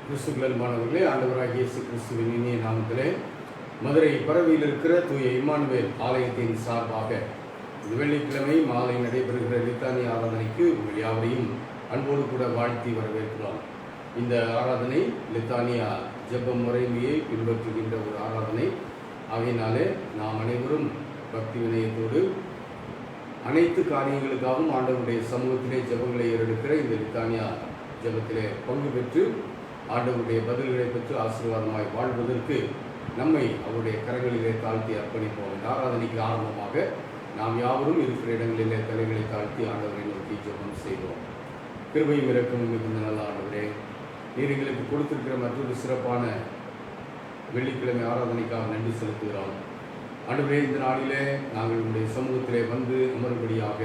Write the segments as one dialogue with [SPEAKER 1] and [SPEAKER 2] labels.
[SPEAKER 1] கிறிஸ்துக்கள் மாணவர்களே, ஆண்டவராகிய இயேசு கிறிஸ்துவின் இனிய நாமத்திலே மதுரை பரவியில் இருக்கிற தூய இம்மானுவேல் ஆலயத்தின் சார்பாக இந்த வெள்ளிக்கிழமை மாலை நடைபெறுகிற லித்தானிய ஆராதனைக்கு உங்கள் யாவரையும் அன்போடு கூட வாழ்த்தி வரவேற்கிறோம். இந்த ஆராதனை லித்தானியா ஜெப முறைமையை பின்பற்றுகின்ற ஒரு ஆராதனை ஆகையினாலே நாம் அனைவரும் பக்தி வினயத்தோடு அனைத்து காரியங்களுக்காகவும் ஆண்டவருடைய சமூகத்திலே ஜெபங்களை ஏறெடுக்கிற இந்த லித்தானியா ஜெபத்திலே பங்கு பெற்று ஆண்டவருடைய பதில்களை பெற்று ஆசீர்வாதமாய் வாழ்வதற்கு நம்மை அவருடைய கரங்களிலே தாழ்த்தி அர்ப்பணிப்போம். இந்த ஆராதனைக்கு ஆரம்பமாக நாம் யாவரும் இருக்கிற இடங்களிலே தலைகளை தாழ்த்தி ஆண்டவரை நோக்கி ஜெபம் செய்வோம். கிருபையும் இரக்கமும் மிகுந்த நல்ல ஆண்டவரே, நீர் எங்களுக்கு கொடுத்திருக்கிற மற்றொரு சிறப்பான வெள்ளிக்கிழமை ஆராதனைக்காக நன்றி செலுத்துகிறோம். ஆண்டவரே, இந்த நாளிலே நாங்கள் உங்களுடைய சமூகத்திலே வந்து அமரும்படியாக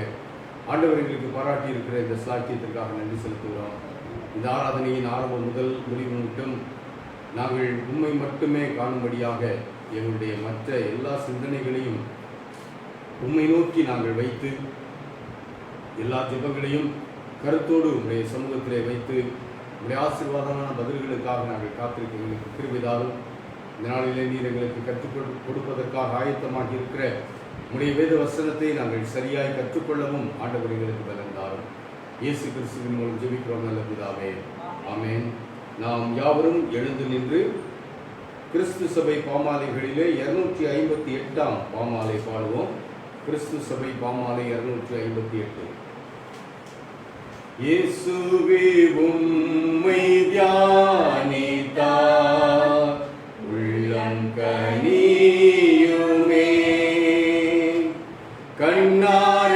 [SPEAKER 1] ஆண்டவர் எங்களுக்கு பாராட்டி இருக்கிற இந்த சாட்சியத்திற்காக நன்றி செலுத்துகிறோம். இந்த ஆராதனையின் ஆரம்பம் முதல் முடிவு மட்டும் நாங்கள் உண்மை மட்டுமே காணும்படியாக எங்களுடைய மற்ற எல்லா சிந்தனைகளையும் உண்மை நோக்கி நாங்கள் வைத்து எல்லா ஜெபங்களையும் கருத்தோடு உங்களுடைய சமூகத்திலே வைத்து உங்களுடைய ஆசீர்வாதமான பதில்களுக்காக நாங்கள் காத்திருக்க எங்களுக்கு கிருபைதாலும் இந்த நாளிலே நீர் எங்களுக்கு கற்றுக் கொடுப்பதற்காக ஆயத்தமாக இருக்கிற உங்களுடைய வேத வசனத்தை நாங்கள் சரியாய் கற்றுக்கொள்ளவும் ஆண்டவர் எங்களுக்கு பலந்தாரும். இயேசு கிறிஸ்துவின் மூலம் ஜெபிக்கிறோம் நல்ல பிதாவே, ஆமென். நாம் யாவரும் எழுந்து நின்று கிறிஸ்து சபை பாமாலைகளிலே 258 பாமாலை பாடுவோம். கிறிஸ்து சபை பாமாலை 258. இயேசுவே உம்மை தியானித்தார் உள்ளம் கனியுமே, கண்ணார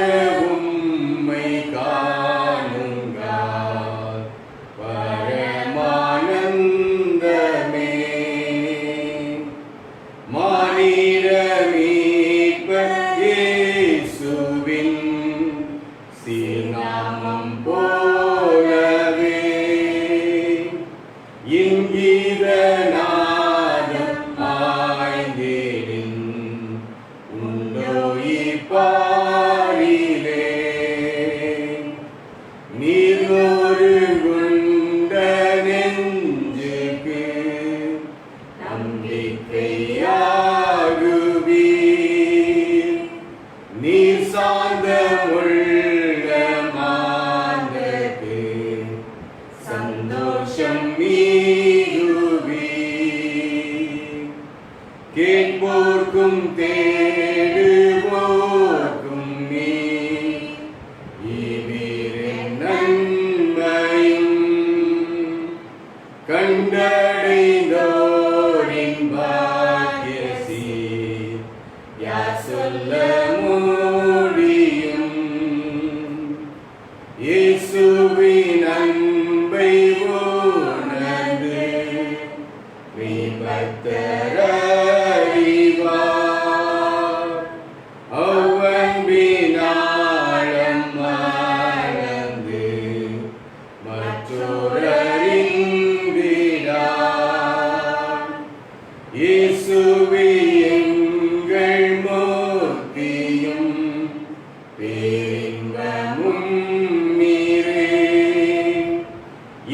[SPEAKER 1] உம்மை காணுங்கார் பரமானந்தமே, மானிட மீட்பர் இயேசுவின் சீர்நாமம் போலவே இங்கீத நாதம் ஆய்ந்திடின் உண்டோ இப்பாரிலே, நீரோரு குண்ட நெஞ்சுக்கு நம்பிக்கையாகுவீர், நீர் சார்ந்த உள்ள மாந்தக்கு சந்தோஷம் மீதுவீர், கேட்போர்க்கும் தேடுவோர்க்கும் நீர் இவீரின் நன்மையும், கண்டடைந்தோரின் பாக்கியசி யார் சொல்ல முடியும், இயேசுவின் அன்பை உணர்ந்து விபத்தறிவார், அவ்வன்பினாலம் மறந்து மற்றொரறிந்திடார், இயேசுவே எங்கள் முக்தியும் பேரின்பமும் நீரே,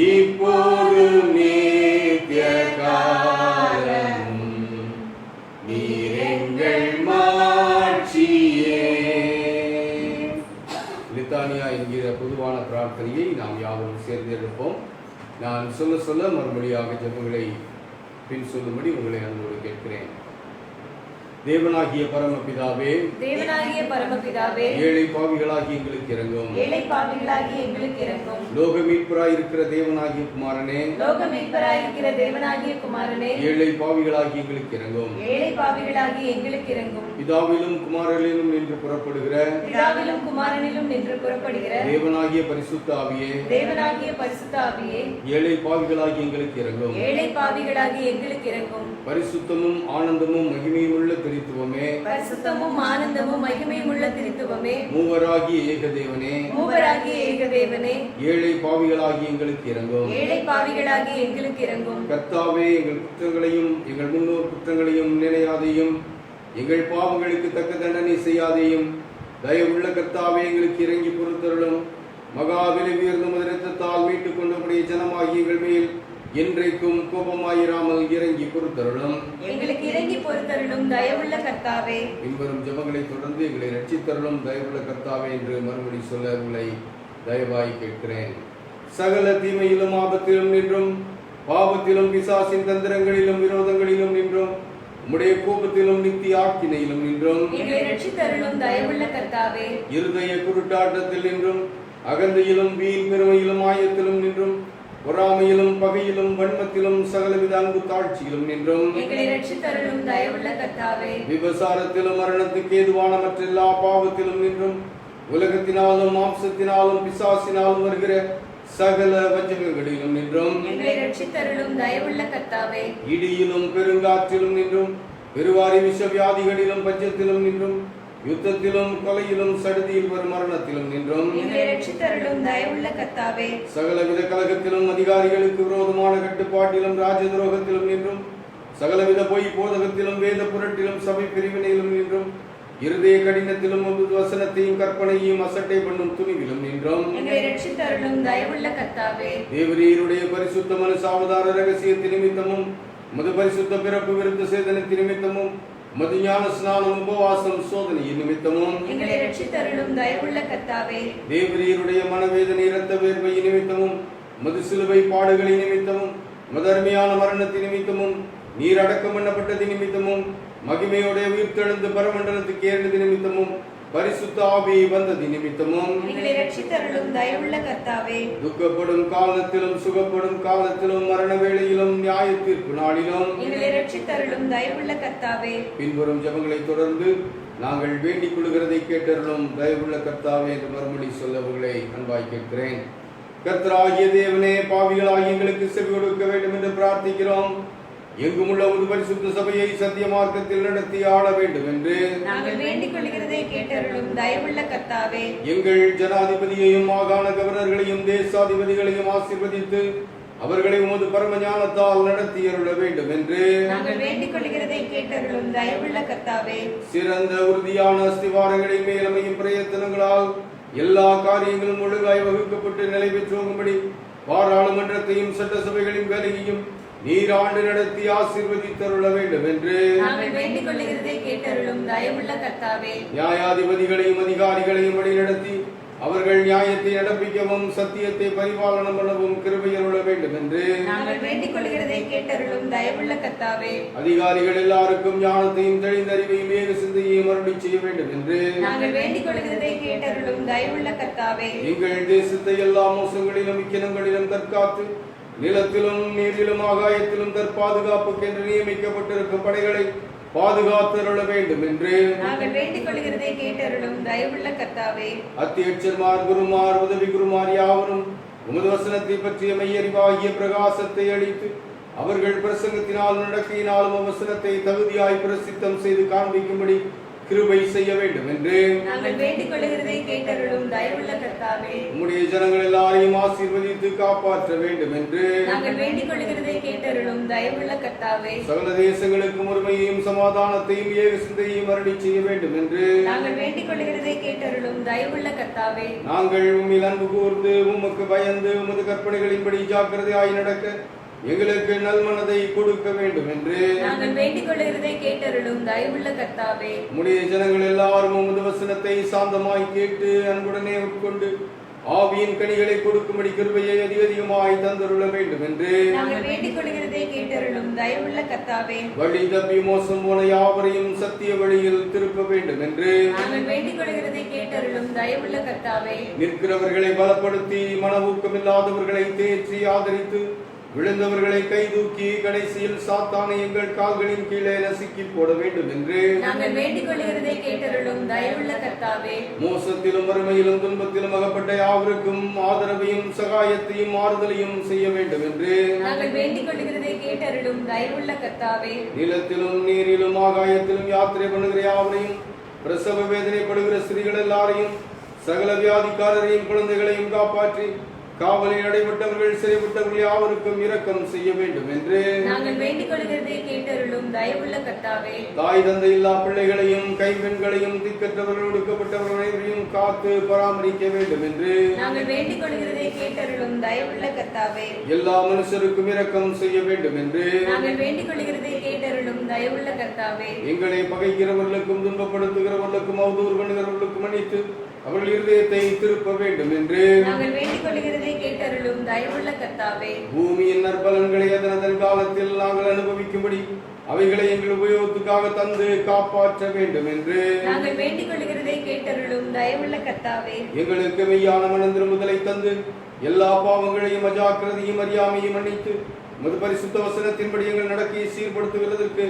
[SPEAKER 1] இப்போது நித்திய காலமும் நீர் எங்கள் மாட்சியே. லித்தானியா என்கிற பொதுவான பிரார்த்தனையை நாம் யாவரும் சேர்ந்து எடுப்போம். நான் சொல்ல சொல்ல மறுபடியாக ஜெபங்களை பின் சொல்லும்படி உங்களை அன்போடு கேட்கிறேன். தேவனாகிய பரமபிதாவே,
[SPEAKER 2] தேவனாகிய பரமபிதாவே,
[SPEAKER 1] ஏழை பாவிகளாகி எங்களுக்கு இரங்கும்.
[SPEAKER 2] ஏழை பாவிகளாகி எங்களுக்கு இரங்கும்.
[SPEAKER 1] லோக மீட்பராய் இருக்கிற தேவனாகிய குமாரனே,
[SPEAKER 2] லோக மீட்பராய் இருக்கிற தேவனாகிய குமாரனே,
[SPEAKER 1] ஏழை பாவிகளாகி எங்களுக்கு இரங்கும்.
[SPEAKER 2] ஏழை பாவிகளாகி எங்களுக்கு இரங்கும்.
[SPEAKER 1] பிதாவிலும் குமாரனிலும் நின்று புறப்படுகிற
[SPEAKER 2] பிதாவிலும் குமாரனிலும் நின்று புறப்படுகிற
[SPEAKER 1] தேவனாகிய பரிசுத்த ஆவியே,
[SPEAKER 2] தேவனாகிய பரிசுத்த ஆவியே,
[SPEAKER 1] ஏழை பாவிகளாகி எங்களுக்கு இரங்கும்.
[SPEAKER 2] ஏழை பாவிகளாகி எங்களுக்கு இரங்கும்.
[SPEAKER 1] பரிசுத்தமும் ஆனந்தமும் மகிமையுமுள்ள திரித்துவமே,
[SPEAKER 2] பரிசுத்தமும் ஆனந்தமும் மகிமையும் உள்ள திரித்துவமே,
[SPEAKER 1] மூவராகிய ஏகதேவனே,
[SPEAKER 2] மூவராகிய ஏகதேவனே,
[SPEAKER 1] ஏழை பாவிகளாகி எங்களுக்கு இரங்கும்.
[SPEAKER 2] ஏழை பாவிகளாகி எங்களுக்கு இரங்கும்.
[SPEAKER 1] கர்த்தாவே, எங்கள் குற்றங்களையும் எங்கள் முன்னோர் குற்றங்களையும் நினையாதையும் எங்கள் பாவங்களுக்கு தக்க தண்டனை செய்யாதையும் தயவுள்ள கர்த்தாவே எங்களுக்கு இறங்கி பொறுத்தருளும். மகா விலை உயர்ந்த இரத்தத்தால் மீட்டுக் கொண்டபடிய ஜனமாகி எங்கள் மேல் என்றைக்கும் கோபமாயிராமல் இறங்கி பொறுத்தருளும்.
[SPEAKER 2] எங்களுக்கு இறங்கி பொறுத்தருளும் தயவுள்ள கர்த்தாவே.
[SPEAKER 1] பின்வரும் ஜெபங்களை தொடர்ந்து எங்களை ரட்சித்தருளும் தயவுள்ள கர்த்தாவே என்று மறுபடி சொல்ல உங்களை தயவாய் கேட்கிறேன். சகல தீமையிலும் ஆபத்திலும் நின்றும் பாவத்திலும் பிசாசின் தந்திரங்களிலும் விரோதங்களிலும் நின்றும் உம்முடைய கோபத்திலும் நித்திய ஆக்கினையிலும் நின்றும்
[SPEAKER 2] எங்களை ரட்சித்தருளும் தயவுள்ள கர்த்தாவே.
[SPEAKER 1] இருதய குருட்டாட்டத்தில் நின்றும் அகந்தையிலும் வீண் பெருமையிலும் ஆயத்திலும் நின்றும் பொறாமையிலும் பகையிலும் வன்மத்திலும் சகலவித அன்பு தாழ்ச்சியிலும் நின்றும்
[SPEAKER 2] எங்களை ரட்சித்தருளும் தயவுள்ள கர்த்தாவே.
[SPEAKER 1] விபசாரத்திலும் மரணத்துக்கு ஏதுவான மற்றெல்லா பாவத்திலும் நின்றும் உலகத்தினாலும் மாம்சத்தினாலும் பிசாசினாலும் வருகிற சகல வஞ்சகங்களிலும் நின்றும்
[SPEAKER 2] எங்களை ரட்சித்தருளும் தயவுள்ள கர்த்தாவே.
[SPEAKER 1] இடியிலும் பெருங்காற்றிலும் நின்றும் பெருவாரி விஷவியாதிகளிலும் பஞ்சத்திலும் நின்றும் யுத்தத்திலும் கொலையிலும் சடுதியில் வரும் மரணத்திலும் நின்றும்
[SPEAKER 2] எங்களை ரட்சித்தருளும் தயவுள்ள கர்த்தாவே.
[SPEAKER 1] சகலவித கலகத்திலும் அதிகாரிகளுக்கு விரோதமான கட்டுப்பாட்டிலும் ராஜ துரோகத்திலும் நின்றும் சகலவித பொய் போதகத்திலும் வேத புரட்டிலும் சபை பிரிவினையிலும் நின்றும் இருதய கடினத்திலும் வசனத்தையும் கற்பனையும் அசட்டை பண்ணும் துணிவிலும் நின்றும்
[SPEAKER 2] எங்களை ரட்சித்தருளும் தயவுள்ள கர்த்தாவே.
[SPEAKER 1] தேவரீருடைய பரிசுத்த மனுசாவதார ரகசியத்தின் நிமித்தமும் மது பரிசுத்த பிறப்பு விருத்த சேதனத்தின் நிமித்தமும் மது ஞான ஸ்நானம் உபவாசம் சோதனையின் நிமித்தமும்
[SPEAKER 2] எங்களை ரட்சித்தருளும் தயவுள்ள கர்த்தாவே.
[SPEAKER 1] தேவரீருடைய மனவேதனை இரத்த வேர்வையின் நிமித்தமும் மது சிலுவை பாடுகளின் நிமித்தமும் மதர்மையான மரணத்தின் நிமித்தமும் நீர் அடக்கம் பண்ணப்பட்டது நிமித்தமும் மகிமையோட உயிர்த்தெழுந்து பரமண்டலத்துக்கு ஏறினது நிமித்தமும் பரிசுத்த ஆவி வந்தது நிமித்தமும்
[SPEAKER 2] எங்களை ரட்சித்தருளும் தயவுள்ள கர்த்தாவே.
[SPEAKER 1] துக்கப்படும் காலத்திலும் சுகப்படும் காலத்திலும் மரண வேளையிலும் நியாய தீர்ப்பு நாளிலும்
[SPEAKER 2] எங்களை ரட்சித்தருளும் தயவுள்ள கர்த்தாவே.
[SPEAKER 1] பின்வரும் ஜெபங்களை தொடர்ந்து நாங்கள் வேண்டிக் கொள்கிறதை கேட்டருளும் தயவுள்ள கர்த்தாவே என்று மறுமொழி சொல்லவர்களை அன்பாய் கேட்கிறேன். கர்த்தராகிய தேவனே, பாவிகளாகிய எங்களுக்கு செவி கொடுக்க வேண்டும் என்று பிரார்த்திக்கிறோம். எங்கும் உள்ள ஒரு பரிசுத்த சபையை சத்திய மார்க்கத்தில் நடத்தி ஆள வேண்டும் என்று
[SPEAKER 2] நாங்கள் வேண்டிக் கொள்கிறதை கேட்டருளும் தயவுள்ள கர்த்தாவே.
[SPEAKER 1] எங்கள் ஜனாதிபதியையும் மாகாண கவர்னர்களையும் தேசாதிபதிகளையும் ஆசீர்வதித்து அவர்களை உமது பரம ஞானத்தால் நடத்தி அருள வேண்டும் என்று
[SPEAKER 2] நாங்கள் வேண்டிக் கொள்கிறதை கேட்டருளும் தயவுள்ள கர்த்தாவே.
[SPEAKER 1] சிறந்த உறுதியான அஸ்திவாரங்களின் மேலமையும் பிரயத்தனங்களால் எல்லா காரியங்களும் ஒழுங்காய் வகுக்கப்பட்டு நிலை பெற்றோகும்படி பாராளுமன்றத்தையும் சட்டசபைகளின் வேலையையும் நீர் ஆண்டு நடத்தி ஆசீர்வதித்தருள வேண்டும் என்று
[SPEAKER 2] நாங்கள் வேண்டிக் கொள்கிறதை கேட்டருளும் தயவுள்ள கர்த்தாவே.
[SPEAKER 1] நியாயாதிபதிகளையும் அதிகாரிகளையும் வழி நடத்தி அவர்கள் நியாயத்தை நடப்பிக்கவும் சத்தியத்தை பரிபாலனம் பண்ணவும் கிருபை அருள வேண்டும் என்று
[SPEAKER 2] நாங்கள் வேண்டிக் கொள்கிறதை கேட்டருளும் தயவுள்ள கர்த்தாவே.
[SPEAKER 1] அதிகாரிகள் எல்லாருக்கும் ஞானத்தையும் தெளிந்த அறிவையும் ஏக சிந்தையையும் அருளி செய்ய வேண்டும் என்று
[SPEAKER 2] நாங்கள் வேண்டிக் கொள்கிறதை கேட்டருளும் தயவுள்ள கர்த்தாவே.
[SPEAKER 1] எங்கள் தேசத்தை எல்லா மோசங்களிலும் இக்கினங்களிலும் தற்காத்து நிலத்திலும் நீரிலும் ஆகாயத்திலும் தற்பாதுகாப்புக்கு என்று நியமிக்கப்பட்டிருக்கும் படைகளை பாதுகாத்தருள வேண்டும் என்று
[SPEAKER 2] நாங்கள் வேண்டிக் கொள்கிறதை கேட்டருளும் தயவுள்ள கர்த்தாவே.
[SPEAKER 1] அத்தியட்சர்மார் குருமார் உதவி குருமார் யாவரும் உமது வசனத்தை பற்றிய மெய்யறிவாகிய பிரகாசத்தை அளித்து அவர்கள் பிரசங்கத்தினால் நடக்கையினாலும் வசனத்தை தகுதியாய் பிரசித்தம் செய்து காண்பிக்கும்படி கிருபை செய்ய வேண்டும் என்று
[SPEAKER 2] நாங்கள் வேண்டிக் கொள்கிறதை கேட்டருளும் தயவுள்ள கர்த்தாவே.
[SPEAKER 1] உம்முடைய ஜனங்கள் எல்லாரையும் ஆசீர்வதித்து காப்பாற்ற வேண்டும் என்று
[SPEAKER 2] நாங்கள் வேண்டிக் கொள்கிறதை கேட்டருளும் தயவுள்ள கர்த்தாவே.
[SPEAKER 1] சகல தேசங்களுக்கும் ஒருமையையும் சமாதானத்தையும் ஏக சிந்தையையும் அருளி செய்ய வேண்டும் என்று
[SPEAKER 2] நாங்கள் வேண்டிக் கொள்கிறதை கேட்டருளும் தயவுள்ள கர்த்தாவே.
[SPEAKER 1] நாங்கள் உம்மில் அன்பு கூர்ந்து உமக்கு பயந்து உமது கற்பனைகளின்படி ஜாக்கிரதையாய் நடக்க எங்களுக்கு நல்மனதை கொடுக்க வேண்டும் என்று
[SPEAKER 2] நாங்கள் வேண்டிக் கொள்கிறதை கேட்டருளும் தயவுள்ள கர்த்தாவே.
[SPEAKER 1] உம்முடைய ஜனங்கள் எல்லாரும் உமது வசனத்தை சாந்தமாய் கேட்டு அன்புடனே உட்கொண்டு ஆவியின் கனிகளை கொடுக்கும்படி கிருபையை அதிகமாய் தந்தருள வேண்டும் என்று
[SPEAKER 2] நாங்கள் வேண்டிக் கொள்கிறதை கேட்டருளும் தயவுள்ள கர்த்தாவே.
[SPEAKER 1] வழி தப்பி மோசம் போன யாவரையும் சத்திய வழியில் திருப்ப வேண்டும் என்று
[SPEAKER 2] நாங்கள் வேண்டிக் கொள்கிறதை கேட்டருளும் தயவுள்ள கர்த்தாவே.
[SPEAKER 1] நிற்கிறவர்களை பலப்படுத்தி மன ஊக்கமில்லாதவர்களை தேற்றி ஆதரித்து விழுந்தவர்களை கை தூக்கி கடைசியில் சாத்தானை எங்கள் கால்களின் கீழே நசுக்கி போட வேண்டும் என்று
[SPEAKER 2] நாங்கள் வேண்டிக் கொள்கிறதை கேட்டருளும் தயவுள்ள கர்த்தாவே.
[SPEAKER 1] மோசத்திலும் வறுமையிலும் துன்பத்திலும் அகப்பட்ட யாவருக்கும் ஆதரவையும் சகாயத்தையும் ஆறுதலையும் செய்ய வேண்டும் என்று
[SPEAKER 2] நாங்கள் வேண்டிக் கொள்கிறதை கேட்டருளும் தயவுள்ள கர்த்தாவே.
[SPEAKER 1] நிலத்திலும் நீரிலும் ஆகாயத்திலும் யாத்திரை பண்ணுகிற யாவரையும் பிரசவ வேதனைப்படுகிற ஸ்திரீகள் எல்லாரையும் சகல வியாதிக்காரரையும் குழந்தைகளையும் காப்பாற்றி காவலில் அடைபட்டவர்கள் சிறைப்பட்டவர்கள் யாவருக்கும் இரக்கம் செய்ய வேண்டும் என்று
[SPEAKER 2] நாங்கள் வேண்டிக் கொள்கிறதை கேட்டருளும் தயவுள்ள கர்த்தாவே.
[SPEAKER 1] தாய் தந்தை இல்லா பிள்ளைகளையும் கைம்பெண்களையும் திக்கற்றவர்கள் ஒடுக்கப்பட்டவர்களையும் காத்து பராமரிக்க வேண்டும் என்று
[SPEAKER 2] நாங்கள் வேண்டிக் கொள்கிறதை கேட்டருளும் தயவுள்ள கர்த்தாவே.
[SPEAKER 1] எல்லா மனுஷருக்கும் இரக்கம் செய்ய வேண்டும் என்று
[SPEAKER 2] நாங்கள் வேண்டிக் கொள்கிறதை கேட்டருளும் தயவுள்ள கர்த்தாவே.
[SPEAKER 1] எங்களை பகைக்கிறவர்களுக்கும் துன்பப்படுத்துகிறவர்களுக்கும் அவதூறு பண்ணுகிறவர்களுக்கும் மன்னித்து அவர்கள் இருதயத்தை திருப்ப வேண்டும் என்று
[SPEAKER 2] நாங்கள் வேண்டிக் கொள்கிறதை கேட்டருளும் தயவுள்ள கர்த்தாவே.
[SPEAKER 1] பூமியின் நற்பலன்களை அதன் காலத்தில் நாங்கள் அனுபவிக்கும்படி அவைகளை எங்கள் உபயோகத்துக்காக தந்து காப்பாற்ற வேண்டும் என்று
[SPEAKER 2] நாங்கள் வேண்டிக் கொள்கிறதை கேட்டருளும் தயவுள்ள கர்த்தாவே.
[SPEAKER 1] எங்களுக்கு மெய்யான மனம் திரும்புதலை தந்து எல்லா பாவங்களையும் அஜாக்கிரதையும் அறியாமையும் மன்னித்து மது பரிசுத்த வசனத்தின்படி எங்கள் நடக்கையை சீர்படுத்துகிறதற்கு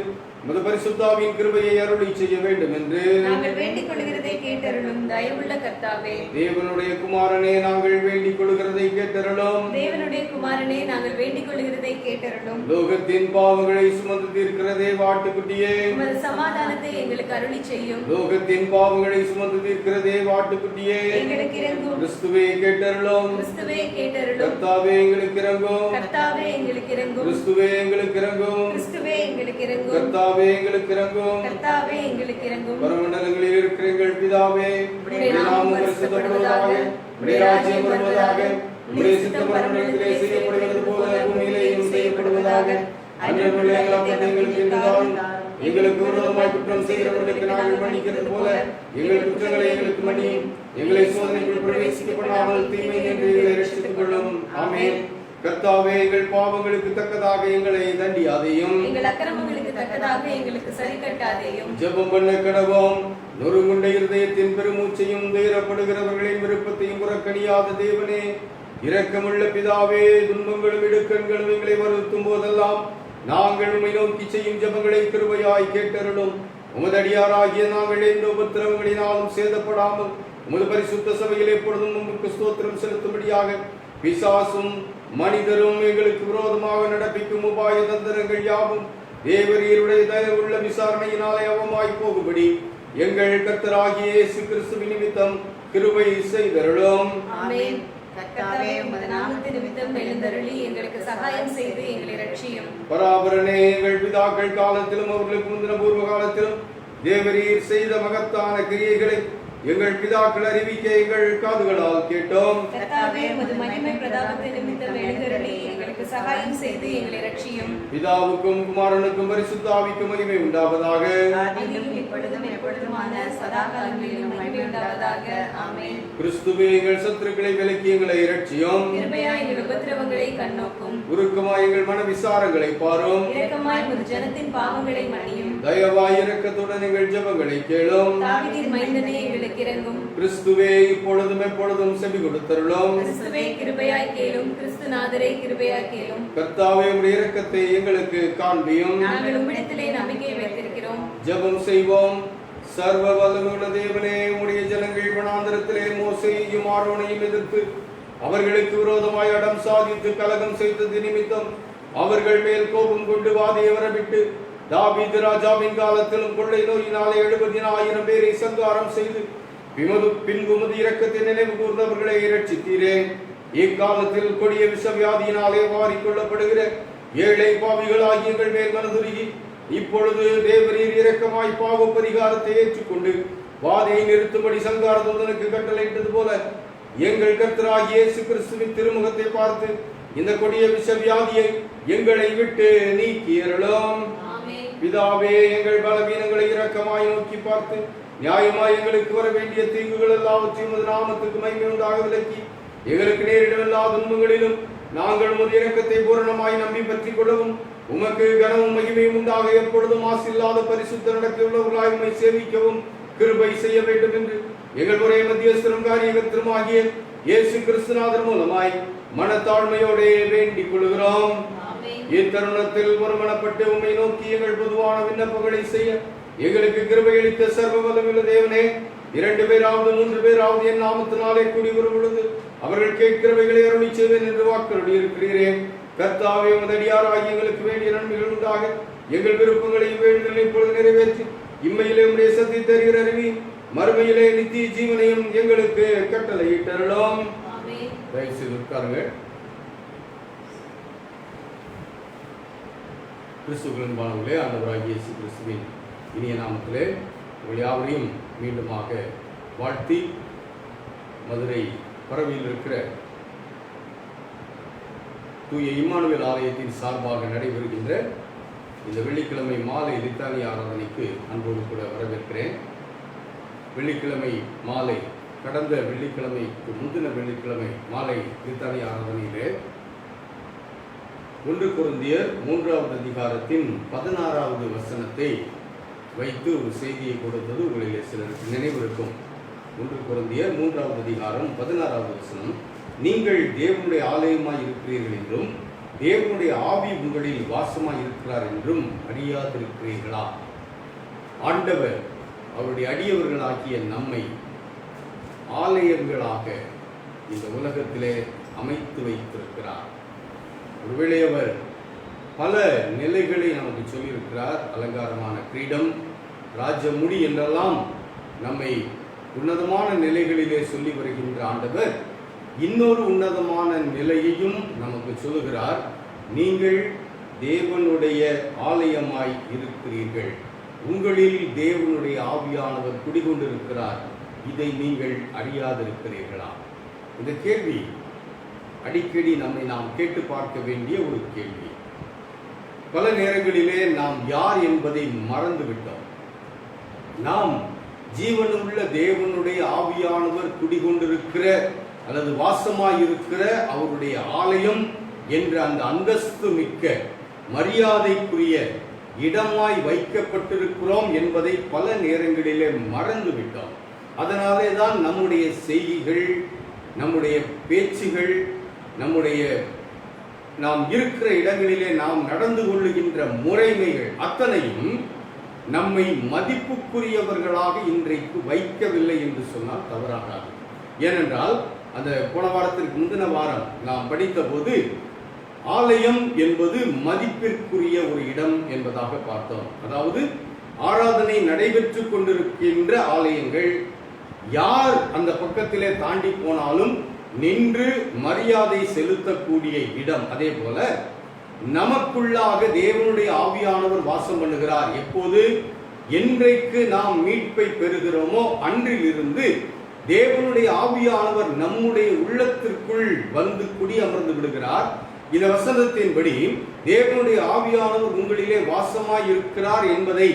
[SPEAKER 1] மது பரிசுத்தாவின் கிருபையை அருளி செய்ய வேண்டும் என்று
[SPEAKER 2] நாங்கள் வேண்டிக் கொள்கிறதை கேட்டருளும் தயவுள்ள கர்த்தாவே.
[SPEAKER 1] தேவனுடைய குமாரனே நாங்கள் வேண்டிக் கொள்கிறதை கேட்டருளும்.
[SPEAKER 2] தேவனுடைய குமாரனே நாங்கள் வேண்டிக் கொள்கிறதை கேட்டருளும்.
[SPEAKER 1] லோகத்தின் பாவங்களை சுமந்து தீர்க்கிற தேவாட்டுக்குட்டியே
[SPEAKER 2] உமது சமாதானத்தை எங்களுக்கு அருளி செய்யும்.
[SPEAKER 1] லோகத்தின் பாவங்களை சுமந்து தீர்க்கிற தேவாட்டுக்குட்டியே
[SPEAKER 2] எங்களுக்கு இறங்கும்.
[SPEAKER 1] கிறிஸ்துவே கேட்டருளும்.
[SPEAKER 2] கிறிஸ்துவே கேட்டருளும்.
[SPEAKER 1] கர்த்தாவே எங்களுக்கு இறங்கும்.
[SPEAKER 2] கர்த்தாவே எங்களுக்கு இறங்கும்.
[SPEAKER 1] கிறிஸ்துவே எங்களுக்கு இறங்கும்.
[SPEAKER 2] கிறிஸ்துவே எங்களுக்கு இறங்கும்.
[SPEAKER 1] கர்த்தாவே எங்களுக்கு இறங்கும்.
[SPEAKER 2] கர்த்தாவே எங்களுக்கு இறங்கும்.
[SPEAKER 1] பரமண்டலங்களில் இருக்கிற எங்கள் பிதாவே,
[SPEAKER 2] உம்முடைய நாமம் பரிசுத்தப்படுவதாக, உம்முடைய ராஜ்யம் வருவதாக, உம்முடைய சித்தம் பரமண்டலத்திலே செய்யப்படுவது போல பூமியிலேயும் செய்யப்படுவதாக. அன்றன்றுள்ள எங்கள் அப்பத்தை எங்களுக்கு இன்று தாரும். எங்களுக்கு விரோதமாய் குற்றம் செய்கிறவர்களுக்கு நாங்கள் மன்னிக்கிறது போல எங்கள் குற்றங்களை எங்களுக்கு மன்னியும். எங்களை சோதனைக்குள் பிரவேசிக்க பண்ணாமல் தீமை என்று எங்களை ரட்சித்துக் கொள்ளும். ஆமென். கர்த்தாவே எங்கள் பாவங்களுக்கு தக்கதாக எங்களை தண்டியாதையும் எங்கள் அக்கிரமங்களுக்கு தக்கதாக எங்களுக்கு சரி கட்டாதேயும்.
[SPEAKER 1] ஜெபம் பண்ண கடவோம். நொறுங்குண்ட இருதயத்தின் பெருமூச்சையும் துயரப்படுகிறவர்களின் விருப்பத்தையும் புறக்கணியாத தேவனே, இரக்கமுள்ள பிதாவே, துன்பங்களும் இடுக்கண்களும் எங்களை வருத்தும் போதெல்லாம் நாங்கள் உம்மை நோக்கி செய்யும் ஜெபங்களை கிருபையாய் கேட்டருளும். உமதடியாராகிய நாங்கள் எந்த உபத்திரவங்களினாலும் சேதப்படாமல் உமது பரிசுத்த சபையில் எப்பொழுதும் உமக்கு ஸ்தோத்திரம் செலுத்தும்படியாக பிசாசும் மனிதரும் எங்களுக்கு விரோதமாக நடப்பிக்கும் உபாய தந்திரங்கள் யாவும் தேவரீருடைய தயவுள்ள விசாரணையினாலே அவமாய் போகும்படி எங்கள் கர்த்தராகிய இயேசு கிறிஸ்துவின் நிமித்தம் கிருபை செய்தருளும்.
[SPEAKER 2] ஆமென். கர்த்தாவே உமது நாமத்தின் நிமித்தம் எழுந்தருளி எங்களுக்கு சகாயம் செய்து எங்களை ரட்சியும்.
[SPEAKER 1] பராபரனே, எங்கள் பிதாக்கள் காலத்திலும் அவர்களுக்கு முந்தின பூர்வ காலத்திலும் தேவரீர் செய்த மகத்தான கிரியைகளை எங்கள் பிதாக்கள் அறிவிக்க எங்கள் காதுகளால் கேட்டோம்.
[SPEAKER 2] கர்த்தாவே உமது மகிமை பிரதாபத்தின் நிமித்தம் எழுந்தருளி எங்களுக்கு சகாயம் செய்து எங்களை ரட்சியும்.
[SPEAKER 1] பிதாவுக்கும் குமாரனுக்கும் பரிசுத்த ஆவிக்கும் மகிமை உண்டாவதாக.
[SPEAKER 2] ஆதியிலும் இப்பொழுதும் எப்பொழுதுமான சதா காலங்களிலும் மகிமை உண்டாவதாக. ஆமென்.
[SPEAKER 1] கிறிஸ்துவே எங்கள் சத்துருக்களை விலக்கி எங்களை இரட்சியும்.
[SPEAKER 2] கிருபையாய் எங்கள் உபத்திரவங்களை கண்ணோக்கும்.
[SPEAKER 1] உருக்கமாய் எங்கள் மன விசாரங்களை பாரும்.
[SPEAKER 2] இரக்கமாய் உமது ஜனத்தின் பாவங்களை மன்னியும்.
[SPEAKER 1] தயவாய் இரக்கத்துடன் எங்கள் ஜெபங்களை கேளும்.
[SPEAKER 2] தாவீதின் மைந்தனே எங்களுக்கு இறங்கும்.
[SPEAKER 1] கிறிஸ்துவே இப்பொழுதும் எப்பொழுதும் செவி கொடுத்தருளும்.
[SPEAKER 2] கிறிஸ்துவே கிருபையாய் கேளும். கிறிஸ்துநாதரே கிருபையாய் கேளும்.
[SPEAKER 1] கர்த்தாவே உம்முடைய இரக்கத்தை எங்களுக்கு காண்பியும்.
[SPEAKER 2] நாங்கள் உம்மிடத்திலே நம்பிக்கை வைத்திருக்கிறோம்.
[SPEAKER 1] ஜெபம் செய்வோம். சர்வ வல்லமையுள்ள தேவனே, உம்முடைய ஜனங்கள் வனாந்திரத்திலே மோசேயையும் ஆரோனையும் எதிர்த்து அவர்களுக்கு விரோதமாய் அடம் சாதித்து கலகம் செய்தது நிமித்தம் அவர்கள் மேல் கோபம் கொண்டு வாதையை வரவிட்டு தாவீது ராஜாவின் காலத்திலும் கொள்ளை நோயினாலே 70,000 பேரை சங்காரம் செய்து பின்பு உமது இரக்கத்தை நினைவு கூர்ந்தவர்களை இரட்சித்தீரே. இக்காலத்தில் கொடிய விஷவியாதியினாலே வாரிக்கொள்ளப்படுகிற ஏழை பாவிகளாகிய எங்கள் மேல் மனதுருகி இப்பொழுது தேவரீர் இரக்கமாய் பாவ பரிகாரத்தை ஏற்றுக்கொண்டு வாதையை நிறுத்தும்படி சங்கார தூதனுக்கு கட்டளையிட்டது போல எங்கள் கர்த்தராகிய இயேசு கிறிஸ்துவின் திருமுகத்தை பார்த்து இந்த கொடிய விஷவியாதியை எங்களை விட்டு நீக்கி அருளும். பிதாவே, எங்கள் பலவீனங்களை இரக்கமாய் நோக்கி பார்த்து நியாயமாய் எங்களுக்கு வர வேண்டிய தீங்குகள் எல்லாவற்றையும் உமது நாமத்துக்கு மகிமை உண்டாக விலக்கி எங்களுக்கு நேரிடும் எல்லா துன்பங்களிலும் நாங்கள் உமது இரக்கத்தை பூரணமாய் நம்பி பற்றிக் கொள்ளவும் உமக்கு கனமும் மகிமையும் உண்டாக எப்பொழுதும் மாசில்லாத பரிசுத்த நடத்தியுள்ளவர்களாய் உம்மை சேவிக்கவும் கிருபை செய்ய வேண்டும் என்று எங்கள் ஒரே மத்தியஸ்தரும் காரியகர்த்தரும் ஆகிய இயேசு கிறிஸ்துநாதர் மூலமாய் மனத்தாழ்மையோடே வேண்டிக் கொள்கிறோம். இத்தருணத்தில் ஒருமனப்பட்டு உம்மை நோக்கி எங்கள் பொதுவான விண்ணப்பங்களை செய்ய எங்களுக்கு கிருபை அளித்த சர்வ வல்லமையுள்ள தேவனே, 2 பேராவது 3 பேராவது என் நாமத்தினாலே கூடி வரும் பொழுது அவர்கள் கேட்கிறவைகளை அருளி செய்வேன் என்று வாக்குறுதி இருக்கிறீரே. கர்த்தாவே, உமது அடியாராகிய எங்களுக்கு வேண்டிய நன்மைகள் உண்டாக எங்கள் விருப்பங்களையும் வேண்டுதலை இப்பொழுது நிறைவேற்றி இம்மையிலே உம்முடைய சத்தியத்தை அறிகிற அறிவி மறுமையிலே நித்திய ஜீவனையும் எங்களுக்கு கட்டளையிட்டருளும். தயவுசெய்து உட்காருங்கள். கிறிஸ்துவின்பானவர்களே, ஆண்டவராகிய இயேசு கிறிஸ்துவின் இனிய நாமத்திலே உங்கள் யாவரையும் மீண்டுமாக வாழ்த்தி, மதுரை பரவியில் இருக்கிற தூய இம்மானுவேல் ஆலயத்தின் சார்பாக நடைபெறுகின்ற இந்த வெள்ளிக்கிழமை மாலை லித்தானி ஆராதனைக்கு அன்போடு கூட வரவேற்கிறேன். வெள்ளிக்கிழமை மாலை, கடந்த வெள்ளிக்கிழமைக்கு முந்தின வெள்ளிக்கிழமை மாலை லித்தானி ஆராதனையிலே 1 கொரிந்தியர் 3வது அதிகாரத்தின் 16வது வசனத்தை வைத்து ஒரு செய்தியை கொடுத்தது உங்களிலே சிலருக்கு நினைவிருக்கும். 1 கொரிந்தியர் 3வது அதிகாரம் 16வது வசனம், நீங்கள் தேவனுடைய ஆலயமாய் இருக்கிறீர்கள் என்றும் தேவனுடைய ஆவி உங்களில் வாசமாய் இருக்கிறார் என்றும் அறியாதிருக்கிறீர்களா? ஆண்டவர் அவருடைய அடியவர்களாகிய நம்மை ஆலயங்களாக இந்த உலகத்திலே அமைத்து வைத்திருக்கிறார். ஒருவேளை அவர் பல நிலைகளை நமக்கு சொல்லியிருக்கிறார். அலங்காரமான கிரீடம், ராஜமுடி என்றெல்லாம் நம்மை உன்னதமான நிலைகளிலே சொல்லி வருகின்ற ஆண்டவர் இன்னொரு உன்னதமான நிலையையும் நமக்கு சொல்லுகிறார். நீங்கள் தேவனுடைய ஆலயமாய் இருக்கிறீர்கள், உங்களில் தேவனுடைய ஆவியானவர் குடிகொண்டிருக்கிறார், இதை நீங்கள் அறியாதிருக்கிறீர்களா? இந்த கேள்வி அடிக்கடி நாம் கேட்டு பார்க்க வேண்டிய ஒரு கேள்வி. பல நேரங்களிலே நாம் யார் என்பதை மறந்துவிட்டோம். நாம் ஜீவனுள்ள தேவனுடைய ஆவியானவர் குடிகொண்டிருக்கிற அல்லது வாசமாயிருக்கிற அவருடைய ஆலயம் என்ற அந்த அந்தஸ்து மிக்க மரியாதைக்குரிய இடமாய் வைக்கப்பட்டிருக்கிறோம் என்பதை பல நேரங்களிலே மறந்துவிட்டோம். அதனாலே தான் நம்முடைய செய்திகள், நம்முடைய பேச்சுகள், நாம் இருக்கிற இடங்களிலே நாம் நடந்து கொள்ளுகின்ற முறைமைகள் அத்தனையும் நம்மை மதிப்புக்குரியவர்களாக இன்றைக்கு வைக்கவில்லை என்று சொன்னால் தவறாகாது. ஏனென்றால் அந்த போன வாரத்திற்கு முந்தின வாரம் நாம் படித்த போது ஆலயம் என்பது மதிப்பிற்குரிய ஒரு இடம் என்பதாக பார்த்தோம். அதாவது ஆராதனை நடைபெற்று கொண்டிருக்கின்ற ஆலயங்கள், யார் அந்த பக்கத்திலே தாண்டி போனாலும் நின்று மரியாதை செலுத்தக்கூடிய இடம். அதே போல நமக்குள்ளாக தேவனுடைய ஆவியானவர் வாசம் பண்ணுகிறார். எப்போது? என்றைக்கு நாம் மீட்பை பெறுகிறோமோ அன்றிலிருந்து தேவனுடைய ஆவியானவர் நம்முடைய உள்ளத்திற்குள் வந்து குடி அமர்ந்து விடுகிறார். இந்த வசனத்தின்படி தேவனுடைய ஆவியானவர் உங்களிலே வாசமாய் இருக்கிறார் என்பதை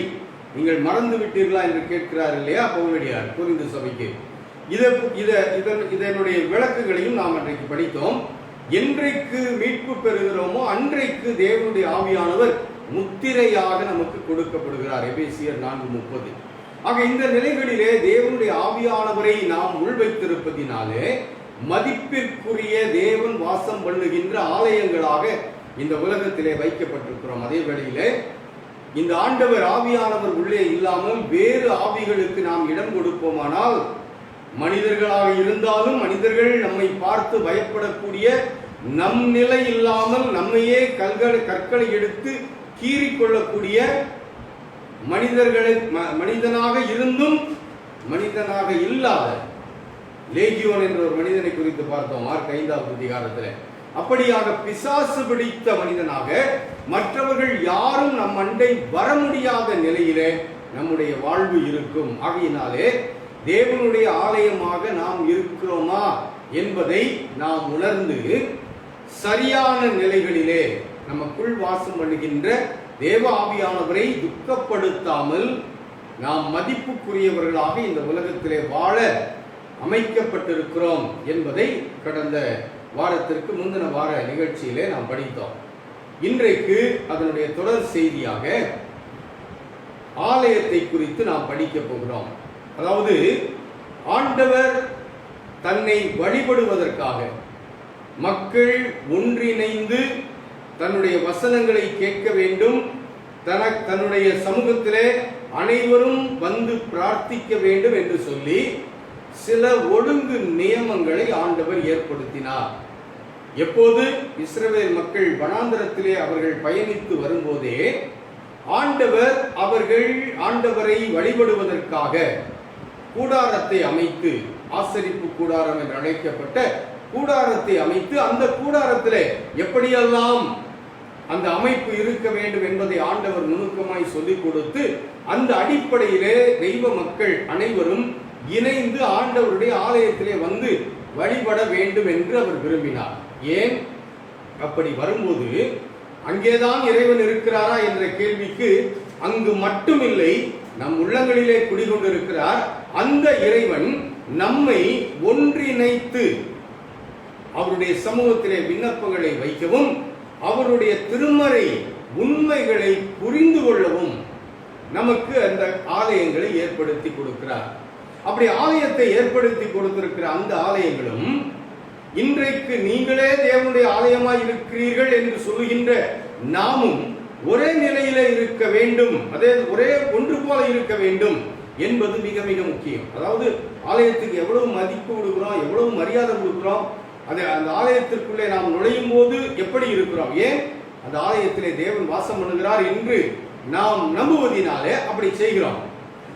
[SPEAKER 1] நீங்கள் மறந்து விட்டீர்களா என்று கேட்கிறார் இல்லையா பவுலடியார் கொரிந்து சபைக்கு. இதனுடைய விளக்குகளையும் நாம் அன்றைக்கு படித்தோம். என்றைக்கு மீட்பு பெறுகிறோமோ அன்றைக்கு தேவனுடைய ஆவியானவர் முத்திரையாக நமக்கு கொடுக்கப்படுகிறார். எபேசியர் 4:30. ஆக இந்த நிலைகளிலே தேவனுடைய ஆவியானவரை நாம் உள்வைத்திருப்பதினாலே மதிப்பிற்குரிய தேவன் வாசம் பண்ணுகின்ற ஆலயங்களாக இந்த உலகத்திலே வைக்கப்பட்டிருக்கிறோம். அதே வேளையிலே இந்த ஆண்டவர் ஆவியானவர் உள்ளே இல்லாமல் வேறு ஆவிகளுக்கு நாம் இடம் கொடுப்போமானால், மனிதர்களாக இருந்தாலும் மனிதர்கள் நம்மை பார்த்து பயப்படக்கூடிய நம் நிலை இல்லாமல் நம்மையே கற்களை எடுத்து கீறிக்கொள்ளக்கூடிய மனிதனாக இருந்தும் மனிதனாக இல்லாத லேகியோன் என்ற ஒரு மனிதனை குறித்து பார்த்தோம் மார்க் 5வது அதிகாரத்தில். அப்படியாக பிசாசு பிடித்த மனிதனாக மற்றவர்கள் யாரும் நம் அண்டை வர முடியாத நிலையிலே நம்முடைய வாழ்வு இருக்கும். ஆகையினாலே தேவனுடைய ஆலயமாக நாம் இருக்கிறோமா என்பதை நாம் உணர்ந்து சரியான நிலைகளிலே நமக்குள் வாசம் பண்ணுகின்ற தேவ ஆவியானவரை துக்கப்படுத்தாமல் நாம் மதிப்புக்குரியவர்களாக இந்த உலகத்திலே வாழ அமைக்கப்பட்டிருக்கிறோம் என்பதை கடந்த வாரத்திற்கு முந்தின வார நிகழ்ச்சியிலே நாம் படித்தோம். இன்றைக்கு அதனுடைய தொடர் செய்தியாக ஆலயத்தை குறித்து நாம் படிக்க போகிறோம். அதாவது ஆண்டவர் தன்னை வழிபடுவதற்காக மக்கள் ஒன்றிணைந்து தன்னுடைய வசனங்களை கேட்க வேண்டும், தன்னுடைய சமூகத்திலே அனைவரும் வந்து பிரார்த்திக்க வேண்டும் என்று சொல்லி சில ஒழுங்கு நியமங்களை ஆண்டவர் ஏற்படுத்தினார். எப்போது இஸ்ரவேல் மக்கள் வனாந்தரத்திலே அவர்கள் பயணித்து வரும்போதே ஆண்டவரை வழிபடுவதற்காக கூடாரத்தை அமைத்து, ஆசரிப்பு கூடாரம் என்று அழைக்கப்பட்ட கூடாரத்தை அமைத்து அந்த கூடாரத்திலே எப்படியெல்லாம் அந்த அமைப்பு இருக்க வேண்டும் என்பதை ஆண்டவர் நுணுக்கமாய் சொல்லிக் கொடுத்து அந்த அடிப்படையிலே தெய்வ மக்கள் அனைவரும் இணைந்து ஆண்டவருடைய ஆலயத்திலே வந்து வழிபட வேண்டும் என்று அவர் விரும்பினார். ஏன் அப்படி வரும்போது அங்கேதான் இறைவன் இருக்கிறாரா என்ற கேள்விக்கு அங்கு மட்டுமில்லை, நம் உள்ளங்களிலே குடிகொண்டிருக்கிறார். அந்த இறைவன் நம்மை ஒன்றிணைத்து அவருடைய சமூகத்திலே விண்ணப்பங்களை வைக்கவும் அவருடைய திருமறை உண்மைகளை புரிந்து கொள்ளவும் நமக்கு அந்த ஆலயங்களை ஏற்படுத்தி கொடுக்கிறார். அப்படி ஆலயத்தை ஏற்படுத்தி கொடுத்திருக்கிற அந்த ஆலயங்களும் இன்றைக்கு நீங்களே தேவனுடைய ஆலயமாய் இருக்கிறீர்கள் என்று சொல்லுகின்ற நாமும் ஒரே நிலையிலே இருக்க வேண்டும், அதே ஒரே ஒன்று போல இருக்க வேண்டும் என்பது மிக மிக முக்கியம். அதாவது ஆலயத்துக்கு எவ்வளவு மதிப்பு கொடுக்கிறோம், எவ்வளவு மரியாதை கொடுக்கிறோம், அந்த ஆலயத்திற்குள்ளே நாம் நுழையும் போது எப்படி இருக்கிறோம், ஏன் அந்த ஆலயத்திலே தேவன் வாசம் பண்ணுகிறார் என்று நாம் நம்புவதினாலே அப்படி செய்கிறோம்.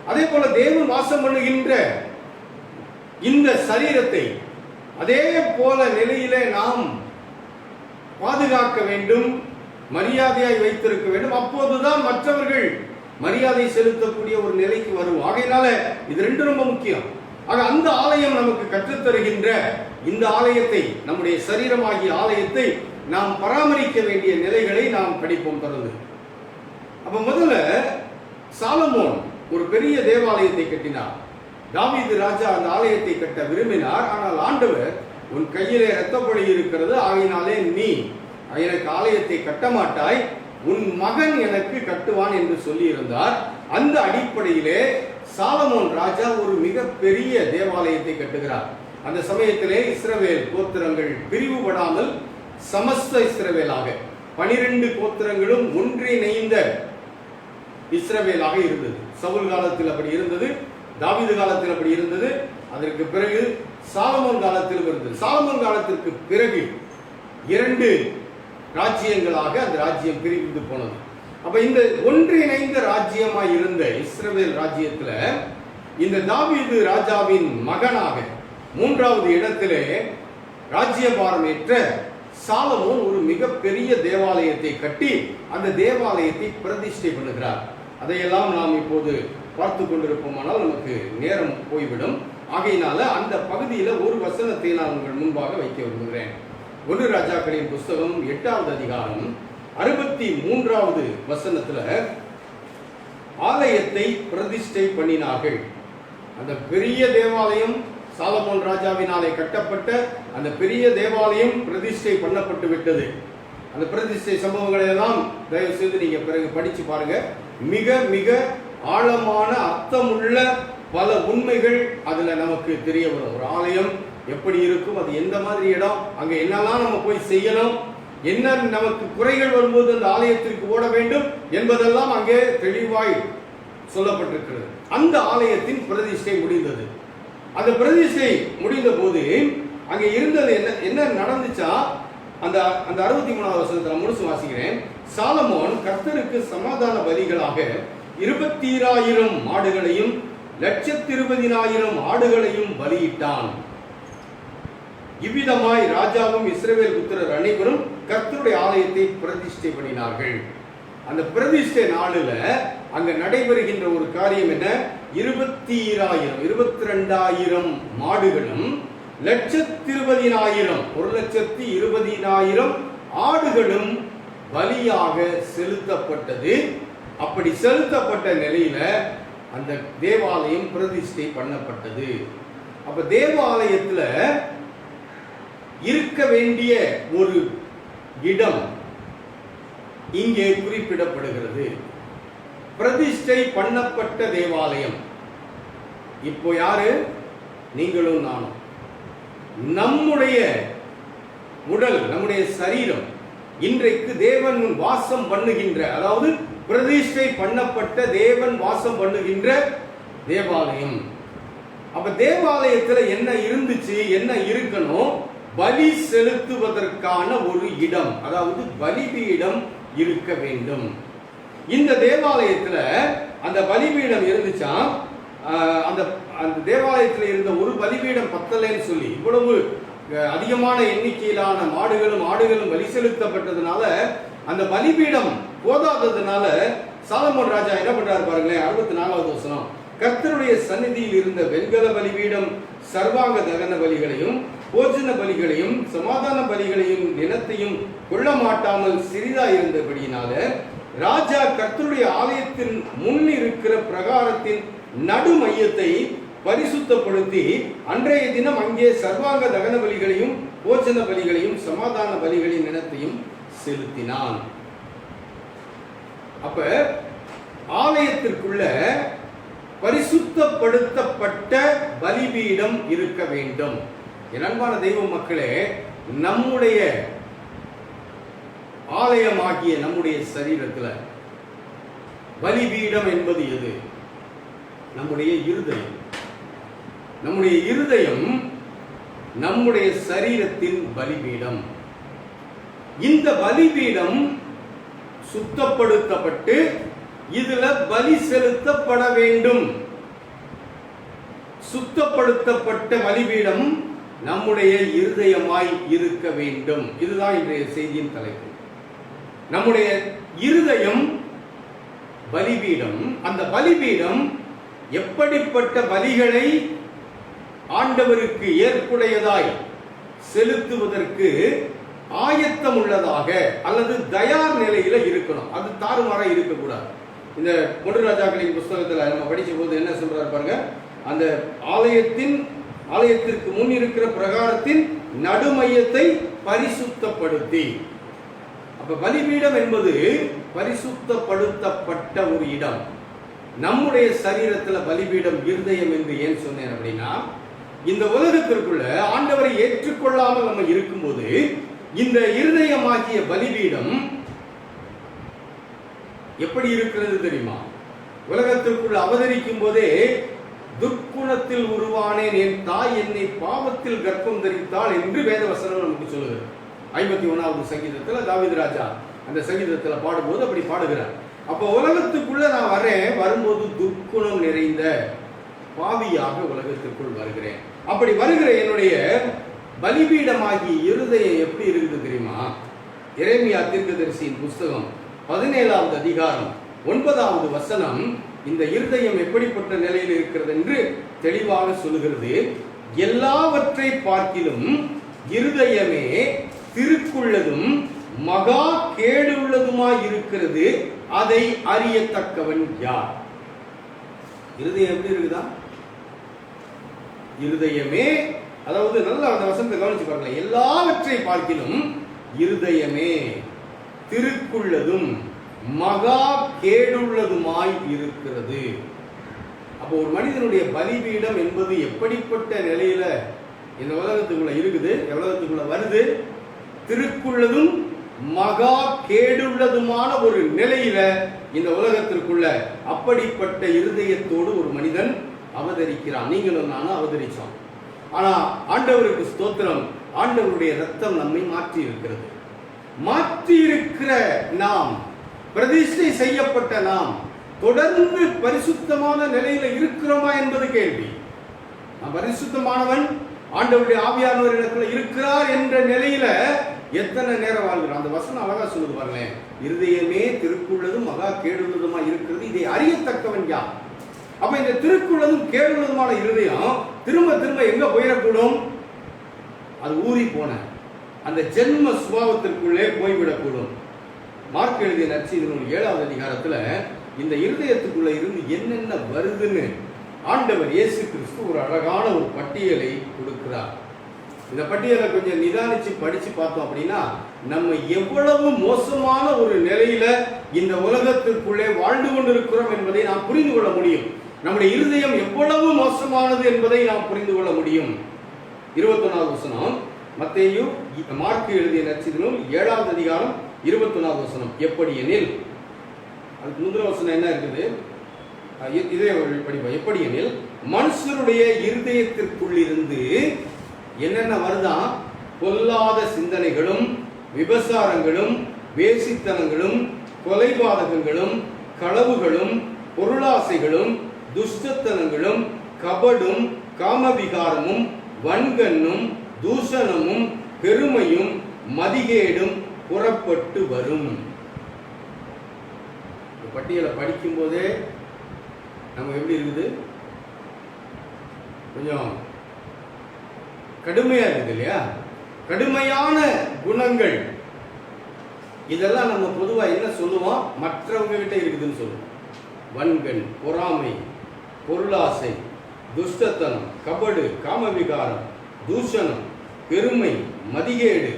[SPEAKER 1] அதே போல தேவன் வாசம் பண்ணுகின்ற இந்த சரீரத்தை அதே போல நிலையிலே நாம் பாதுகாக்க வேண்டும், மரியாதையாய் வைத்திருக்க வேண்டும். அப்போதுதான் மற்றவர்கள் மரியாதை செலுத்தக்கூடிய ஒரு நிலைக்கு வரும். ஆகையினால இது ரெண்டு ரொம்ப முக்கியம். ஆக அந்த ஆலயம் நமக்கு கற்றுத்தருகின்ற இந்த ஆலயத்தை, நம்முடைய சரீரமாகிய ஆலயத்தை நாம் பராமரிக்க வேண்டிய நிலைகளை நாம் படிப்போம் தொடர்ந்து. அப்ப முதல்ல சாலமோன் ஒரு பெரிய தேவாலயத்தை கட்டினார். தாவீது ராஜா அந்த ஆலயத்தை கட்ட விரும்பினார். ஆனால் ஆண்டவர், உன் கையிலே இரத்தப்பழி இருக்கிறது, ஆகையினாலே நீ எனக்கு ஆலயத்தை கட்ட மாட்டாய், உன் மகன் எனக்கு கட்டுவான் என்று சொல்லி இருந்தார். அந்த அடிப்படையிலே சாலமோன் ராஜா ஒரு மிக பெரிய தேவாலயத்தை கட்டுகிறார். அந்த சமயத்திலே இஸ்ரவேல் கோத்திரங்கள் பிரிவுபடாமல் சமஸ்த இஸ்ரவேலாக 12 கோத்திரங்களும் ஒன்றிணைந்த இஸ்ரவேலாக இருந்தது. சவுல் காலத்தில் அப்படி இருந்தது, தாவீது காலத்தில் அப்படி இருந்தது, அதற்கு பிறகு சாலமோன் காலத்தில் இருந்தது. சாலமோன் காலத்திற்கு பிறகு 2 ராஜ்யங்களாக அந்த ராஜ்யம் பிரிந்து போனது. அப்ப இந்த ஒன்றிணைந்த ராஜ்யமாய் இருந்த இஸ்ரவேல் ராஜ்யத்துல இந்த தாவீது ராஜாவின் மகனாக 3வது இடத்திலே ராஜ்யபாரம் ஏற்ற சாலமோன் ஒரு மிகப்பெரிய தேவாலயத்தை கட்டி அந்த தேவாலயத்தை பிரதிஷ்டை பண்ணுகிறார். அதையெல்லாம் நாம் இப்போது பார்த்து கொண்டிருப்போமானால் நமக்கு நேரம் போய்விடும். ஆகையினால அந்த பகுதியில ஒரு வசனத்தை நான் உங்கள் முன்பாக வைக்க விரும்புகிறேன். 1 ராஜாக்களின் புஸ்தகம் 8வது அதிகாரம் 63வது வசனத்துல ஆலயத்தை பிரதிஷ்டை பண்ணினார்கள். அந்த பெரிய தேவாலயம் சாலமோன் ராஜாவினாலே கட்டப்பட்ட அந்த பெரிய தேவாலயம் பிரதிஷ்டை பண்ணப்பட்டு விட்டது. அந்த பிரதிஷ்டை சம்பவங்களை எல்லாம் தயவு செய்து நீங்க பிறகு படிச்சு பாருங்க. மிக மிக ஆழமான அர்த்தமுள்ள பல உண்மைகள் அதுல நமக்கு தெரிய வரும். ஒரு ஆலயம் எப்படி இருக்கும், அது எந்த மாதிரி இடம், அங்க என்னெல்லாம் நம்ம போய் செய்யணும், என்ன நமக்கு குறைகள் வரும்போது அந்த ஆலயத்திற்கு ஓட வேண்டும் என்பதெல்லாம் அங்கே தெளிவாய் சொல்லப்பட்டிருக்கிறது. அந்த ஆலயத்தின் பிரதிஷ்டை முடிந்தது. அந்த பிரதிஷ்டை முடிந்த போது அங்கே இருந்தது என்ன நடந்துச்சா, அந்த 63வது வசனத்தை முழுசு வாசிக்கிறேன். சாலமோன் கர்த்தருக்கு சமாதான பலிகளாக 20,000 மாடுகளையும் 120,000 ஆடுகளையும் பலியிட்டான். இவ்விதமாய் ராஜாவும் இஸ்ரவேல் புத்திரர் அனைவரும் கர்த்தருடைய ஆலயத்தை பிரதிஷ்டை பண்ணினார்கள். அந்த பிரதிஷ்டை நாளில அங்க நடைபெறுகின்ற ஒரு காரியம் என்ன, 22,000 மாடுகளும் 120,000 1,20,000 ஆடுகளும் பலியாக செலுத்தப்பட்டது. அப்படி செலுத்தப்பட்ட நிலையில அந்த தேவாலயம் பிரதிஷ்டை பண்ணப்பட்டது. அப்ப தேவாலயத்துல இருக்க வேண்டிய ஒரு இடம் இங்கே குறிப்பிடப்படுகிறது. பிரதிஷ்டை பண்ணப்பட்ட தேவாலயம். இப்போ யாரு? நீங்களும் நானும். நம்முடைய உடல், நம்முடைய சரீரம் இன்றைக்கு தேவன் வாசம் பண்ணுகின்ற, அதாவது பிரதிஷ்டை பண்ணப்பட்ட தேவன் வாசம் பண்ணுகின்ற தேவாலயம். அப்ப தேவாலயத்துல என்ன இருந்துச்சு, என்ன இருக்கணும், பலி செலுத்துவதற்கான ஒரு இடம், அதாவது பலிபீடம் இருக்க வேண்டும். இந்த தேவாலயத்துல அந்த பலிபீடம் இருந்துச்சா, அந்த தேவாலயத்தில் இருந்த ஒரு பலிபீடம் பத்தலைன்னு சொல்லி இவ்வளவு அதிகமான எண்ணிக்கையிலான மாடுகளும் ஆடுகளும் பலி செலுத்தப்பட்டதுனால அந்த பலிபீடம் போதாததுனால சாலமோன் ராஜா என்ன பண்றாரு பாருங்களேன். 64வது வசனம், கர்த்தருடைய சந்நிதியில் இருந்த வெண்கல பலிபீடம் சர்வாங்க தகன பலிகளையும் போஜன பலிகளையும் சமாதான பலிகளையும் நிலத்தையும் கொள்ள மாட்டாமல் சிறிதா இருந்தபடியினால ராஜா கர்த்தருடைய ஆலயத்தின் முன் இருக்கிற பிரகாரத்தின் நடு மையத்தை பரிசுத்தப்படுத்தி அன்றைய தினம் அங்கே சர்வாங்க தகன பலிகளையும் போஜன பலிகளையும் சமாதான பலிகளின் நிலத்தையும் செலுத்தினான். அப்ப ஆலயத்திற்குள்ள பரிசுத்தப்படுத்தப்பட்ட பலிபீடம் இருக்க வேண்டும். என் அன்பான தெய்வ மக்களே, நம்முடைய ஆலயமாகிய நம்முடைய சரீரத்தில் பலிபீடம் என்பது எது? நம்முடைய இருதயம். நம்முடைய இருதயம் நம்முடைய சரீரத்தின் பலிபீடம். இந்த பலிபீடம் சுத்தப்படுத்தப்பட்டு இதுல பலி செலுத்தப்பட வேண்டும். சுத்தப்படுத்தப்பட்ட பலிபீடம் நம்முடைய இருதயமாய் இருக்க வேண்டும். இதுதான் இன்றைய செய்தியின் தலைப்பு. நம்முடைய இருதயம் பலிபீடம். அந்த பலிபீடம் எப்படிப்பட்ட பலிகளை ஆண்டவருக்கு ஏற்புடையதாய் செலுத்துவதற்கு ஆயத்தம் உள்ளதாக அல்லது தயார் நிலையில இருக்கணும். அது தாறுமாறா இருக்கக்கூடாது. இந்த பொன்று ராஜாக்களின் புஸ்தகத்துல நம்ம படிச்ச போது என்ன சொல்றாரு பாருங்க, அந்த ஆலயத்திற்கு முன் இருக்கிற பிரகாரத்தின் நடுமையத்தை பரிசுத்தப்படுத்தி. அப்ப பலிபீடம் என்பது பரிசுத்தப்படுத்தப்பட்ட ஒரு இடம். நம்முடைய சரீரத்துல பலிபீடம் இருதயம் என்று ஏன் சொன்னேன் அப்படின்னா, இந்த உலகத்திற்குள்ள ஆண்டவரை ஏற்றுக்கொள்ளாமல் நம்ம இருக்கும்போது இந்த இருதயமாகிய பலிபீடம் எப்படி இருக்கிறது தெரியுமா? உலகத்திற்குள் அவதரிக்கும் போதே துர்க்குணத்தில் உருவானேன், என் தாய் என்னை பாவத்தில் கர்ப்பம் தரித்தாள் என்று வேதவசனம் நமக்கு சொல்லுது. 51வது சங்கீதத்துல தாவீது ராஜா அந்த சங்கீதத்துல பாடும்போது அப்படி பாடுகிறார். அப்போ உலகத்துக்குள்ள நான் வரும்போது துர்க்குணம் நிறைந்த பாவியாக உலகத்திற்குள் வருகிறேன். அப்படி வருகிற என்னுடைய பலிபீடமாகி இருதயம் எப்படி இருக்குது தெரியுமா? எரேமியா தீர்க்கதரிசியின் புஸ்தகம் 17வது அதிகாரம் 9வது வசனம் இந்த இருதயம் எப்படிப்பட்ட நிலையில் இருக்கிறது என்று தெளிவாக சொல்லுகிறது. எல்லாவற்றை பார்க்கிலும் இருதயமே திருக்குள்ளதும் மகா கேடுள்ளதுமாய் இருக்கிறது, அதை அறியத்தக்கவன் யார்? இருதயம் எப்படி இருக்குதா? இருதயமே, அதாவது நல்லா அந்த வசனத்தை கவனிச்சு பாருங்க. எல்லாவற்றை பார்க்கிலும் இருதயமே திருக்குள்ளதும் மகா கேடுள்ளதுமாய் இருக்கிறது. அப்போ ஒரு மனிதனுடைய பலிபீடம் என்பது எப்படிப்பட்ட நிலையில இந்த உலகத்துக்குள்ள இருக்குது, உலகத்துக்குள்ள வருது? திருக்குள்ளதும் மகா கேடுள்ளதுமான ஒரு நிலையில இந்த உலகத்திற்குள்ள அப்படிப்பட்ட இருதயத்தோடு ஒரு மனிதன் அவதரிக்கிறான். நீங்களும் நானும் அவதரிச்சோம். ஆனா ஆண்டவருக்கு ஸ்தோத்திரம், ஆண்டவருடைய ரத்தம் நம்மை மாற்றி இருக்கிறது. மாற்றி இருக்கிற நாம், பிரதிஷ்டை செய்யப்பட்ட நாம் தொடர்ந்து பரிசுத்தமான நிலையில இருக்கிறோமா என்பது கேள்வி. நான் பரிசுத்தமானவன், ஆண்டவருடைய ஆவியானவர் இடத்துல இருக்கிறார் என்ற நிலையில எத்தனை நேரம் வாழ்கிறோம்? அந்த வசனம் அழகா சொல்லுது பாருங்களேன். இருதயமே திருக்குள்ளதும் மகா கேடுள்ளதுமா இருக்கிறது, இதை அறியத்தக்கவன் யார்? அப்ப இந்த திருக்குள்ளதும் கேடுள்ளதுமான இருதயம் திரும்ப திரும்ப எங்க போயிடக்கூடும்? அது ஊறி போன அந்த ஜென்ம சுபாவத்திற்குள்ளே போய்விடக்கூடும். மார்க் எழுதிய நற்செய்தி நூல் 7வது அதிகாரத்துல இந்த இருதயத்துக்குள்ள இருந்து என்னென்ன வருதுன்னு ஆண்டவர் இயேசு கிறிஸ்து ஒரு அழகான ஒரு பட்டியலை கொடுக்கிறார். இந்த பட்டியலை கொஞ்சம் நிதானிச்சு படிச்சு பார்த்தோம் அப்படின்னா நம்ம எவ்வளவு மோசமான ஒரு நிலையில இந்த உலகத்திற்குள்ளே வாழ்ந்து கொண்டிருக்கிறோம் என்பதை நாம் புரிந்து கொள்ள முடியும். நம்முடைய இருதயம் எவ்வளவு மோசமானது என்பதை நாம் புரிந்து கொள்ள முடியும். 21வது வசனம், மத்தேயு மார்க் எழுதிய நற்செய்தி நூல் 7வது அதிகாரம் 21வது வசனம். எப்படி எனில், அதுக்கு முந்திர வசனம் என்ன இருக்குது? இதே படிப்போம். எப்படி எனில், மனுஷருடைய இருதயத்திற்குள் இருந்து என்னென்ன வருதான்? பொல்லாத சிந்தனைகளும், விபசாரங்களும், வேசித்தனங்களும், கொலைபாதகங்களும், களவுகளும், பொருளாசைகளும், துஷ்டத்தனங்களும், கபடும், காமவிகாரமும், வன்கண்ணும், தூஷணமும் பெருமையும் மதிகேடும் புறப்பட்டு வரும். இந்த பட்டியலை படிக்கும் போதே நம்ம எப்படி இருக்குது, கொஞ்சம் கடுமையா இருக்குது இல்லையா? கடுமையான குணங்கள். இதெல்லாம் நம்ம பொதுவா என்ன சொல்லுவோம், மற்றவங்க கிட்ட இருக்குதுன்னு சொல்லுவோம். வன்கண், பொறாமை, பொருளாசை, துஷ்டத்தனம், கபடு, காமவிகாரம், தூஷணம், பெருமை, மதிகேடு.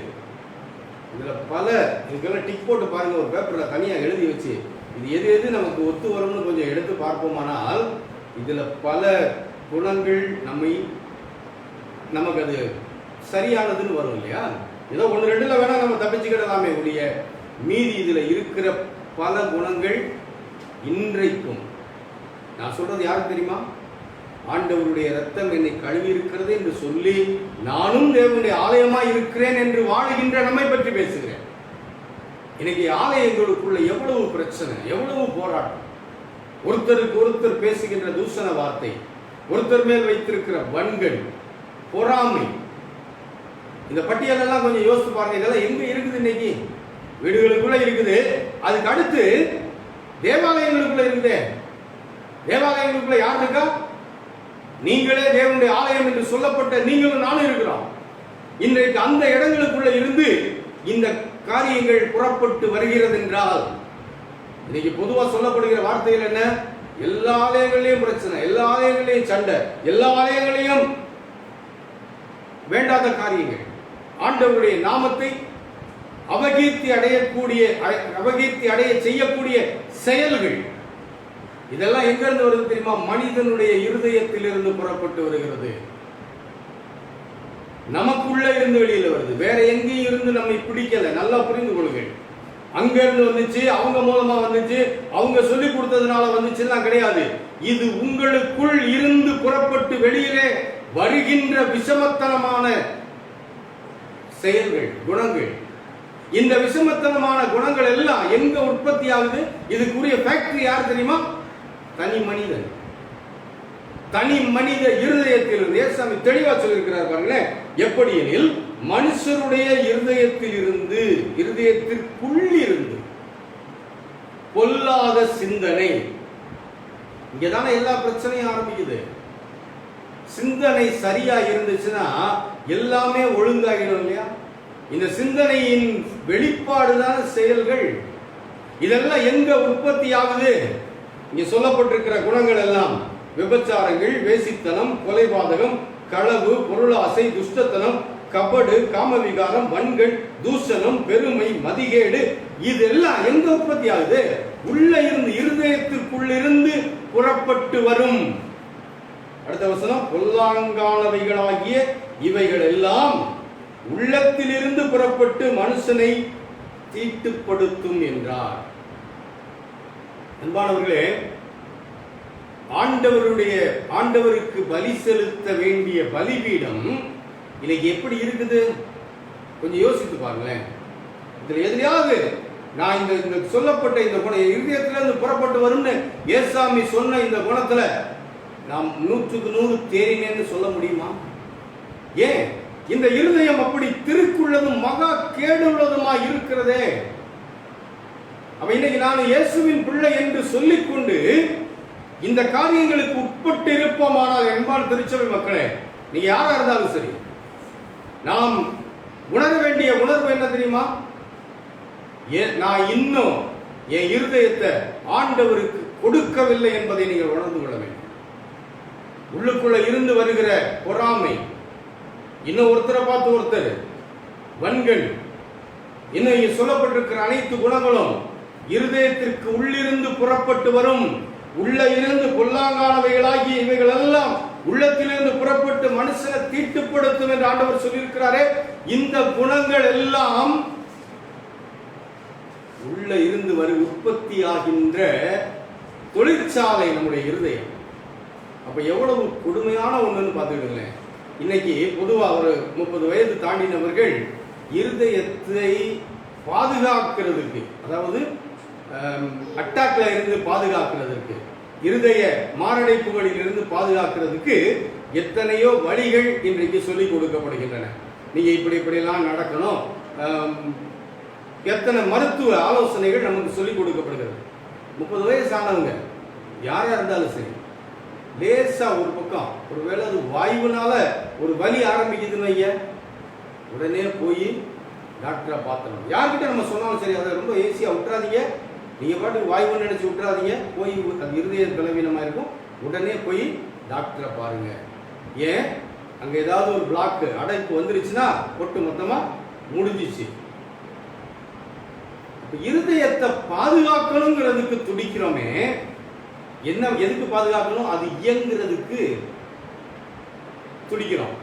[SPEAKER 1] இதுல பல, இதுக்கெல்லாம் டிக் போட்டு பாருங்க, ஒரு பேப்பர்ல தனியா எழுதி வச்சு இது எது எது நமக்கு ஒத்து வரும்னு கொஞ்சம் எடுத்து பார்ப்போமானால் இதுல பல குணங்கள் நமக்கு அது சரியானதுன்னு வரும் இல்லையா? ஏதோ ஒன்று ரெண்டுல வேணா நம்ம தப்பிச்சுக்கிடலாமே ஒழிய மீதி இதுல இருக்கிற பல குணங்கள் இன்றைக்கும், நான் சொல்றது யாருக்கு தெரியுமா? ஆண்டவருடைய ரத்தம் என்னை கழுவி இருக்கிறது என்று சொல்லி நானும் தேவனுடைய ஆலயமாய் இருக்கிறேன் என்று வாழுகின்ற நம்மை பற்றி பேசுகிறேன். இன்னைக்கு ஆலயங்களுக்குள்ள எவ்வளவு பிரச்சனை, எவ்வளவு போராட்டம், ஒருத்தருக்கு ஒருத்தர் பேசுகின்ற தூஷண வார்த்தை, ஒருத்தர் மேல் வைத்திருக்கிற வன்கள், பொறாமை. இந்த பட்டியலெல்லாம் கொஞ்சம் யோசித்து பாருங்க. இதெல்லாம் எங்க இருக்குது? இன்னைக்கு வீடுகளுக்குள்ள இருக்குது. அதுக்கு அடுத்து தேவாலயங்களுக்குள்ள இருக்குது. தேவாலயங்களுக்குள்ள யார் இருக்கா? நீங்களே தேவனுடைய ஆலயம் என்று சொல்லப்பட்ட நீங்களும் நானும் இருக்கிறோம். இன்றைக்கு அந்த இடங்களுக்குள்ள இருந்து இந்த காரியங்கள் புறப்பட்டு வருகிறது என்றால், இன்னைக்கு பொதுவா சொல்லப்படுகிற வார்த்தைகள் என்ன? எல்லா ஆலயங்களையும் பிரச்சனை, எல்லா ஆலயங்களையும் சண்டை, எல்லா ஆலயங்களையும் வேண்டாத காரியங்கள், ஆண்டவருடைய நாமத்தை அபகீர்த்தி அடைய செய்யக்கூடிய செயல்கள். இதெல்லாம் எங்க இருந்து வருது தெரியுமா? மனிதனுடைய இருதயத்தில் இருந்து புறப்பட்டு வருகிறது. நமக்குள்ள இருந்து வெளியில வருது. வேற எங்கேயும் இருந்து நம்மை பிடிக்கல. நல்லா புரிந்து கொள்ளுங்கள். அங்க இருந்து வந்துச்சு, அவங்க மூலமா வந்துச்சு, அவங்க சொல்லி கொடுத்ததுனால வந்துச்சுலாம் கிடையாது. இது உங்களுக்குள் இருந்து புறப்பட்டு வெளியிலே வருகின்ற விஷமத்தனமான செயல்கள், குணங்கள். இந்த விஷமத்தனமான குணங்கள் எல்லாம் எங்க உற்பத்தி ஆகுது? இதுக்குரிய ஃபேக்டரி யார் தெரியுமா? தனி மனிதன், தனி மனித இருதயத்திலிருந்து. ஏசாமி தெளிவா சொல்லியிருக்கிறார் பாருங்களேன். எப்படி எனில், மனுஷருடைய இருதயத்திற்குள் இருந்து பொல்லாத சிந்தனை. இங்கதானே எல்லா பிரச்சனையும் ஆரம்பிக்குது. சிந்தனை சரியா இருந்துச்சுன்னா எல்லாமே ஒழுங்காகிடும் இல்லையா? இந்த சிந்தனையின் வெளிப்பாடுதான செயல்கள். இதெல்லாம் எங்க உற்பத்தி ஆகுது? இங்க சொல்லப்பட்டிருக்கிற குணங்கள் எல்லாம் விபச்சாரங்கள், வேசித்தனம், கொலைபாதகம், களவு, பொருளாசை, துஷ்டத்தனம், கபடு, காமவிகாரம், வன்கள், தூஷணம், பெருமை, மதிகேடு. இதெல்லாம் எங்க உற்பத்தி ஆகுது? உள்ள இருந்து, இருதயத்திற்குள்ளிருந்து புறப்பட்டு வரும். அடுத்த வசனம், பொல்லாங்கானவைகளாகிய இவைகள் எல்லாம் உள்ளத்திலிருந்து புறப்பட்டு மனுஷனை தீட்டுப்படுத்தும் என்றார். அன்பானவர்களே, ஆண்டவருக்கு பலி செலுத்த வேண்டிய பலிபீடம் இன்னைக்கு எப்படி இருக்குது? கொஞ்சம் யோசித்து பாருங்களேன். இதுல எதிரையாவது நான் இந்த சொல்லப்பட்ட இந்த குணம் இருதயத்திலிருந்து புறப்பட்டு வரும்னு ஏசாமி சொன்ன இந்த குணத்துல நாம் 100க்கு 100 தேறினேன்னு சொல்ல முடியுமா? ஏன்? இந்த இருதயம் அப்படி திருக்குள்ளதும் மகா கேடுள்ளதுமா இருக்கிறதே. அப்ப இன்னைக்கு நான் இயேசுவின் பிள்ளை என்று சொல்லிக்கொண்டு இந்த காரியங்களுக்கு உட்பட்டு இருப்போமானால், என்பால் திருச்சபை மக்களே, நீங்க யாரா இருந்தாலும் சரி, நாம் உணர வேண்டிய உணர்வு என்ன தெரியுமா? நான் இன்னும் என் இருதயத்தை ஆண்டவருக்கு கொடுக்கவில்லை என்பதை நீங்கள் உணர்ந்து கொள்ள வேண்டும். உள்ளுக்குள்ள இருந்து வருகிற பொறாமை, இன்னும் ஒருத்தரை பார்த்து ஒருத்தர், வன்கள், இன்னும் இங்க சொல்லப்பட்டிருக்கிற அனைத்து குணங்களும் இருதயத்திற்கு உள்ளிருந்து புறப்பட்டு வரும். உள்ள இருந்து பொல்லாங்கானவைகளாகி இவைகள் எல்லாம் உள்ளத்திலிருந்து புறப்பட்டு மனுஷனை தீட்டுப்படுத்தும் என்று ஆண்டவர் சொல்லியிருக்கிறாரே. இந்த குணங்கள் எல்லாம் உள்ள இருந்து உற்பத்தி ஆகின்ற தொழிற்சாலை நம்முடைய இருதயம். அப்ப எவ்வளவு கொடுமையான ஒண்ணுன்னு பார்த்துக்கிடுங்களேன். இன்னைக்கு பொதுவா ஒரு 30 வயது தாண்டினவர்கள் இருதயத்தை பாதுகாக்கிறதுக்கு, அதாவது அட்டாக்ல இருந்து பாதுகாக்கிறதுக்கு, இருதய மாரடைப்புகளில் இருந்து பாதுகாக்கிறதுக்கு எத்தனையோ வழிகள் இன்றைக்கு சொல்லிக் கொடுக்கப்படுகின்றன. நீங்க இப்படியெல்லாம் நடக்கணும். எத்தனை மருத்துவ ஆலோசனைகள் நமக்கு சொல்லிக் கொடுக்கப்படுகிறது. 30 வயசு ஆனவங்க யாரா இருந்தாலும் சரி, லேசா ஒரு பக்கம் ஒருவேளை அது வாயுனால ஒரு வலி ஆரம்பிக்குதுன்னு வைங்க, உடனே போய் டாக்டரை பார்த்தணும். யார்கிட்ட நம்ம சொன்னாலும் சரி, அதை ரொம்ப ஈஸியா விட்டுறாதீங்க. நீங்க பாட்டுக்கு வாயுன்னு நினைச்சு விட்டுறாதீங்க. போய் அது இருதய பலவீனமா இருக்கும், உடனே போய் டாக்டரை பாருங்க. ஏன், அங்க ஏதாவது ஒரு பிளாக் அடைப்பு வந்துருச்சுன்னா ஒட்டு மொத்தமா முடிஞ்சிச்சு. இருதயத்தை பாதுகாக்கணுங்கிறதுக்கு துடிக்கிறோமே, என்ன எதுக்கு பாதுகாக்கணும்? அது இயங்குறதுக்கு துடிக்கிறோம்.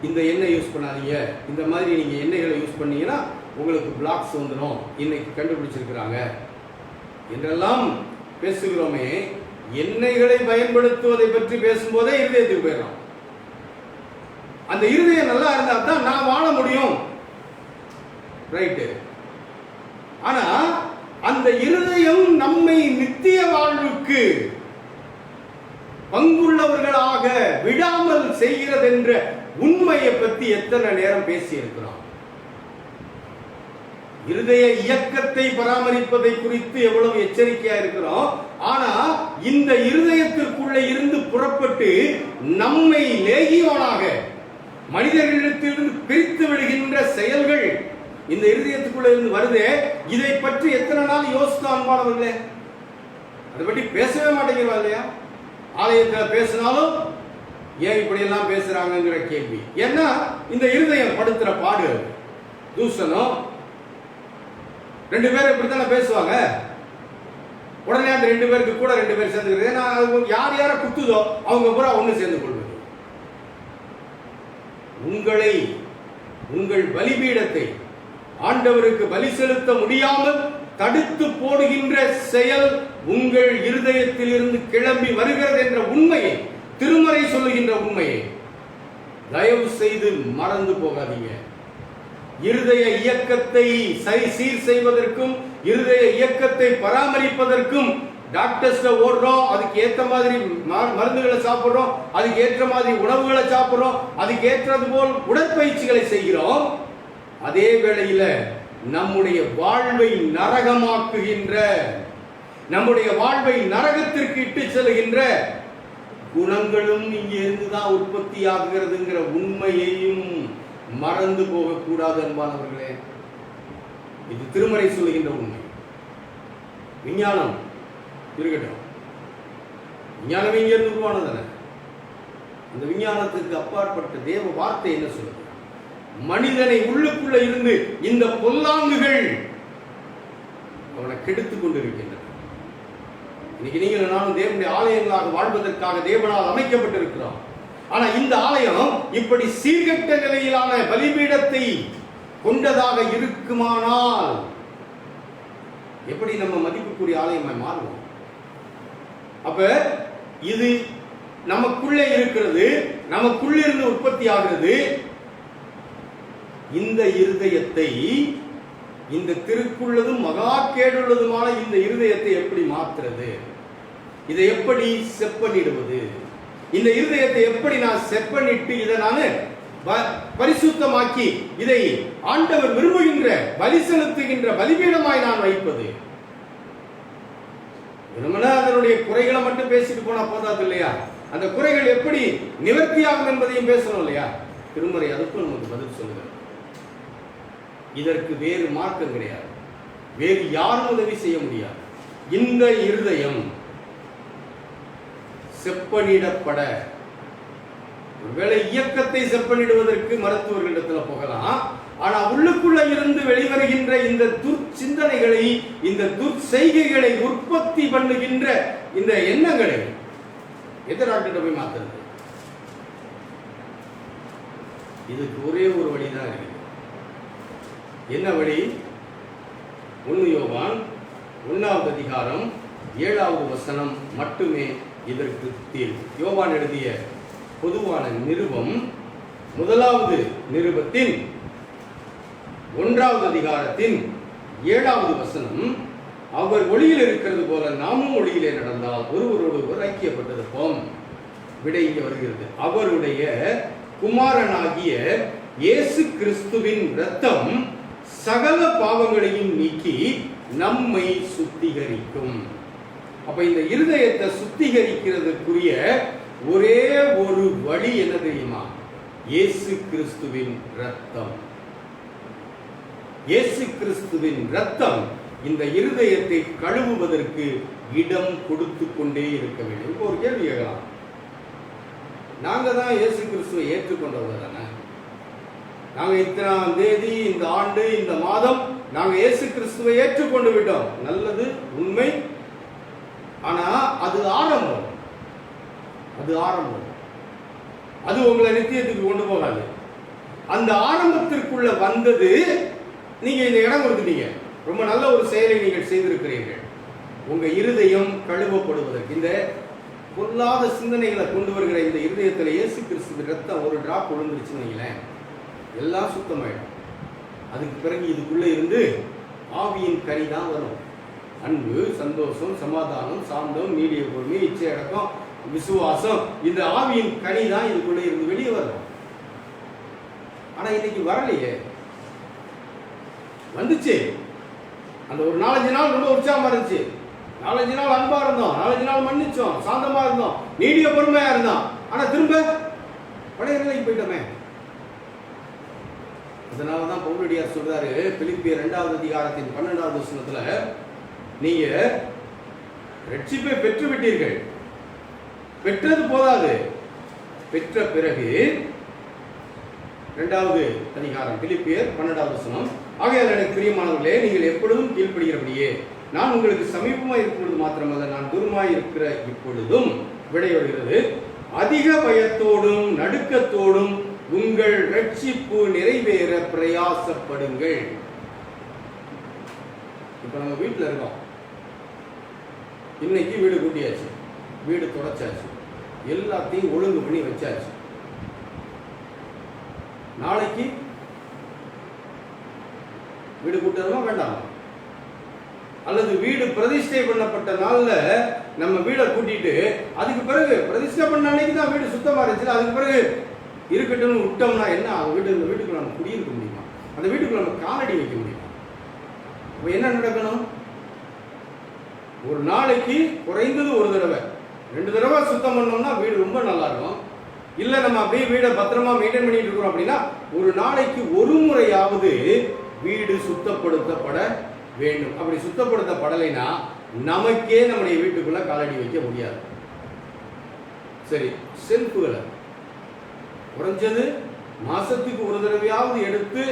[SPEAKER 1] இந்த எண்ணெய் யூஸ் பண்ணாதீங்க, இந்த மாதிரி நீங்க எண்ணெய்களை யூஸ் பண்ணீங்கன்னா உங்களுக்கு பிளாக்ஸ் வந்துடும், இன்னைக்கு கண்டுபிடிச்சிருக்கிறாங்க என்றெல்லாம் பேசுகிறோமே. எண்ணெய்களை பயன்படுத்துவதை பற்றி பேசும்போதே இருதயத்துக்கு போயிடலாம். அந்த இருதயம் நல்லா இருந்தா தான் நான் வாழ முடியும், ரைட்டு. ஆனா அந்த இருதயம் நம்மை நித்திய வாழ்வுக்கு பங்குள்ளவர்களாக விடாமல் செய்கிறது என்ற உண்மையை பற்றி எத்தனை நேரம் பேசி இருக்கிறோம். இருதய இயக்கத்தை பராமரிப்பதை குறித்து எவ்வளவு எச்சரிக்கையா இருக்கிறோம். ஆனா இந்த இருதயத்திற்குள்ள இருந்து புறப்பட்டு நம்மை லேகியோனாக மனிதர்களிடத்திலிருந்து பிரித்து விடுகின்ற செயல்கள் இந்த இருதயத்துக்குள்ள இருந்து வருதே. இதை பற்றி எத்தனை நாள் யோசித்த அன்பானவர்களே? அதை பற்றி பேசவே மாட்டேங்கிறோம் இல்லையா? ஆலயத்தில் பேசினாலும் ஏன் இப்படி எல்லாம் பேசுறாங்கிற கேள்வி. ஏன்னா இந்த இருதயம் படுத்துற பாடு, தூஷணம். 2 பேர் இப்படித்தானே பேசுவாங்க. உடனே அந்த 2 பேருக்கு கூட 2 பேர் சேர்ந்துக்கிறது. யார் யார குத்துதோ அவங்க பூரா ஒண்ணு சேர்ந்து கொள்வது. உங்களை, உங்கள் பலிபீடத்தை ஆண்டவருக்கு பலி செலுத்த முடியாமல் தடுத்து போடுகின்ற செயல் உங்கள் இருதயத்தில் இருந்து கிளம்பி வருகிறது என்ற உண்மையை, திருமறை சொல்லுகின்ற உண்மையை தயவு செய்து மறந்து போகாதீங்க. இருதய இயக்கத்தை சீர் செய்வதற்கும் இருதய இயக்கத்தை பராமரிப்பதற்கும் டாக்டர்ஸ்ட ஓடுறோம், அதுக்கு ஏற்ற மாதிரி மருந்துகளை சாப்பிடுறோம், அதுக்கு ஏற்ற மாதிரி உணவுகளை சாப்பிடுறோம், அதுக்கு ஏற்றது போல் உடற்பயிற்சிகளை செய்கிறோம். அதே வேளையில நம்முடைய வாழ்வை நரகமாக்குகின்ற, நம்முடைய வாழ்வை நரகத்திற்கு இட்டு செல்கின்ற குணங்களும் இங்கே இருந்துதான் உற்பத்தி ஆகுகிறதுங்கிற உண்மையையும் மறந்து போகக்கூடாது அன்பானவர்களே. இது திருமறை சொல்லுகின்ற உண்மை. விஞ்ஞானம் இருக்கட்டும், விஞ்ஞானமே இங்கே இருந்து உருவானதானே. அந்த விஞ்ஞானத்துக்கு அப்பாற்பட்ட தேவ வார்த்தை என்ன சொல்லுது? மனிதனை உள்ளுக்குள்ள இருந்து இந்த பொல்லாங்குகள் அவனை கெடுத்துக் கொண்டிருக்கின்றன. இன்னைக்கு நீங்கள் நானும் தேவனுடைய ஆலயங்களாக வாழ்வதற்காக தேவனால் அமைக்கப்பட்டிருக்கிறோம். ஆனா இந்த ஆலயம் இப்படி சீர்கெட்ட நிலையிலான பலிபீடத்தை கொண்டதாக இருக்குமானால் எப்படி நம்ம மதிப்புக்குரிய ஆலயமாய் மாறுவோம்? அப்ப இது நமக்குள்ளே இருக்கிறது, நமக்குள்ளே இருந்து உற்பத்தி ஆகிறது. இந்த இருதயத்தை, இந்த திருக்குள்ளதும் மகா கேடுள்ளதுமான இந்த இருதயத்தை எப்படி மாற்றுறது? இதை எப்படி செப்பனிடுவது? இந்த இருதயத்தை எப்படி நான் செப்பனிட்டு இதை நான் பரிசுத்தமாக்கி இதை ஆண்டவர் விரும்புகின்ற பலி செலுத்துகின்ற பலிபீடமாய் நான் வைப்பது? அதனுடைய குறைகளை மட்டும் பேசிட்டு போனா போதாது இல்லையா? அந்த குறைகள் எப்படி நிவர்த்தியாகும் என்பதையும் பேசணும் இல்லையா? திருமறை அதுக்கும் நமக்கு பதில் சொல்லுகிறது. இதற்கு வேறு மார்க்கம் கிடையாது, வேறு யாரும் உதவி செய்ய முடியாது. இந்த இருதயம் செப்பனிடப்பட, ஒருவேளை இயக்கத்தை செப்பனிடுவதற்கு மருத்துவர்களிடத்தில் போகலாம். ஆனா உள்ளுக்குள்ள இருந்து வெளிவருகின்ற இந்த துர்ச்சிந்தனைகளை, இந்த துர்செய்கைகளை உற்பத்தி பண்ணுகின்ற இந்த எண்ணங்களை எந்த டாக்டர் போய் மாத்துறது? இதுக்கு ஒரே ஒரு வழிதான் இருக்கு. என்ன வழி? 1 யோவான் 1ஆம் அதிகாரம் 7ஆவது வசனம் மட்டுமே இதற்கு தீர்வு. யோவான் எழுதிய பொதுவான நிருபம் 1வது நிருபத்தின் 1ஆவது அதிகாரத்தின் 7ஆவது வசனம், அவர் ஒளியில் இருக்கிறது போல நாமும் ஒளியிலே நடந்தால் ஒருவரோடு ஒருவர் ஐக்கியப்பட்டிருப்போம். விடை இங்கே வருகிறது. அவருடைய குமாரனாகிய இயேசு கிறிஸ்துவின் இரத்தம் சகல பாவங்களையும் நீக்கி நம்மை சுத்திகரிக்கும். அப்ப இந்த இருதயத்தை சுத்திகரிக்கிறதுக்குரிய ஒரே ஒரு வழி என்ன தெரியுமா? இயேசு கிறிஸ்துவின் இரத்தம். இயேசு கிறிஸ்துவின் இரத்தம் இந்த இருதயத்தை கழுவுவதற்கு இடம் கொடுத்து கொண்டே இருக்க வேண்டும். இப்போ ஒரு கேள்வி கேட்கலாம், நாங்க தான் இயேசு கிறிஸ்துவை ஏற்றுக்கொண்டவங்க தானே? நாங்க இத்தனாம் தேதி, இந்த ஆண்டு, இந்த மாதம் நாங்க இயேசு கிறிஸ்துவை ஏற்றுக்கொண்டு விட்டோம். நல்லது, உண்மை. ஆனா அது ஆரம்பம். அது உங்களை நித்தியத்துக்கு கொண்டு போகாது. அந்த ஆரம்பத்திற்குள்ள வந்தது நீங்க இந்த இடம் கொடுத்துட்டீங்க. ரொம்ப நல்ல ஒரு செயலை நீங்கள் செய்திருக்கிறீர்கள். உங்க இருதயம் கழுவப்படுவதற்கு இந்த பொல்லாத சிந்தனைகளை கொண்டு வருகிற இந்த இருதயத்தில் இயேசு கிறிஸ்து ரத்தம் ஒரு டிராப் விழுந்துருச்சுன்னு வைங்களேன், எல்லாம் சுத்தமாயிடும். அதுக்கு பிறகு இதுக்குள்ள இருந்து ஆவியின் கனி தான் வரும். அன்பு, சந்தோஷம், சமாதானம், சாந்தம், நீடிய பொறுமை, இச்சை அடக்கம், விசுவாசம், இந்த ஆவியின் கனி தான் இதுக்குள்ள இருந்து வெளியே வரும். ஆனா இன்னைக்கு வரலையே. வந்துச்சு, அந்த ஒரு 4-5 நாள் ரொம்ப உற்சாகமா இருந்துச்சு, 4-5 நாள் அன்பா இருந்தோம், 4-5 நாள் மன்னிச்சோம், சாந்தமா இருந்தோம், நீடிய பொறுமையா இருந்தோம். ஆனா திரும்ப பழைய நிலைக்கு போயிட்டோமே. அதனாலதான் பவுலடியார் சொல்றாரு பிலிப்பியர் 2வது அதிகாரத்தின் 12வது வசனத்துல, நீங்க ரட்சிப்பை பெற்று விட்டீர்கள், பெற்றது போதாது, பெற்ற பிறகு 2வது அதிகாரம் பிலிப்பியர் 12வது வசனம், ஆகையால் எனக்கு பிரியமானவர்களே, நீங்கள் எப்பொழுதும் கீழ்ப்படுகிறபடியே நான் உங்களுக்கு சமீபமாய் இப்பொழுது மாத்திரமல்ல, நான் தூரமாய் இருக்கிற இப்பொழுதும் விடை வருகிறது, அதிக பயத்தோடும் நடுக்கத்தோடும் உங்கள் ரட்சிப்பு நிறைவேற பிரயாசப்படுங்கள். இப்ப நம்ம வீட்டில் இருக்கோம். இன்னைக்கு வீடு கூட்டியாச்சு, வீடு தொடச்சாச்சு, எல்லாத்தையும் ஒழுங்கு பண்ணி வச்சாச்சு. நாளைக்கு வீடு கூட்டணுமா வேண்டாமா? அல்லது வீடு பிரதிஷ்டை பண்ணப்பட்ட நாள்ல நம்ம வீடை கூட்டிட்டு அதுக்கு பிறகு பிரதிஷ்டை பண்ண அன்னைக்கு தான் வீடு சுத்தமா இருந்துச்சு, அதுக்கு பிறகு இருக்கட்டும் விட்டோம்னா என்ன ஆகும்? இந்த வீட்டுக்குள்ள நம்ம குடியிருக்க முடியுமா? அந்த வீட்டுக்குள்ள நம்ம காலடி வைக்க முடியுமா? அப்ப என்ன நடக்கணும்? ஒரு நாளைக்கு குறைந்தது ஒரு தடவை 2 தடவை சுத்தம் பண்ணோம்னா வீடு ரொம்ப நல்லா இருக்கும். இல்ல நம்ம அப்படியே வீடை பத்திரமா மெயின்டைன் பண்ணிட்டு இருக்கிறோம் அப்படின்னா ஒரு நாளைக்கு ஒரு முறையாவது வீடு சுத்தப்படுத்தப்பட வேண்டும். அப்படி சுத்தப்படுத்தப்படலைன்னா நமக்கே நம்முடைய வீட்டுக்குள்ள காலடி வைக்க முடியாது. சரி, செல்ஃபுகளை குறைஞ்சது மாசத்துக்கு ஒரு தடவையாவது எடுத்து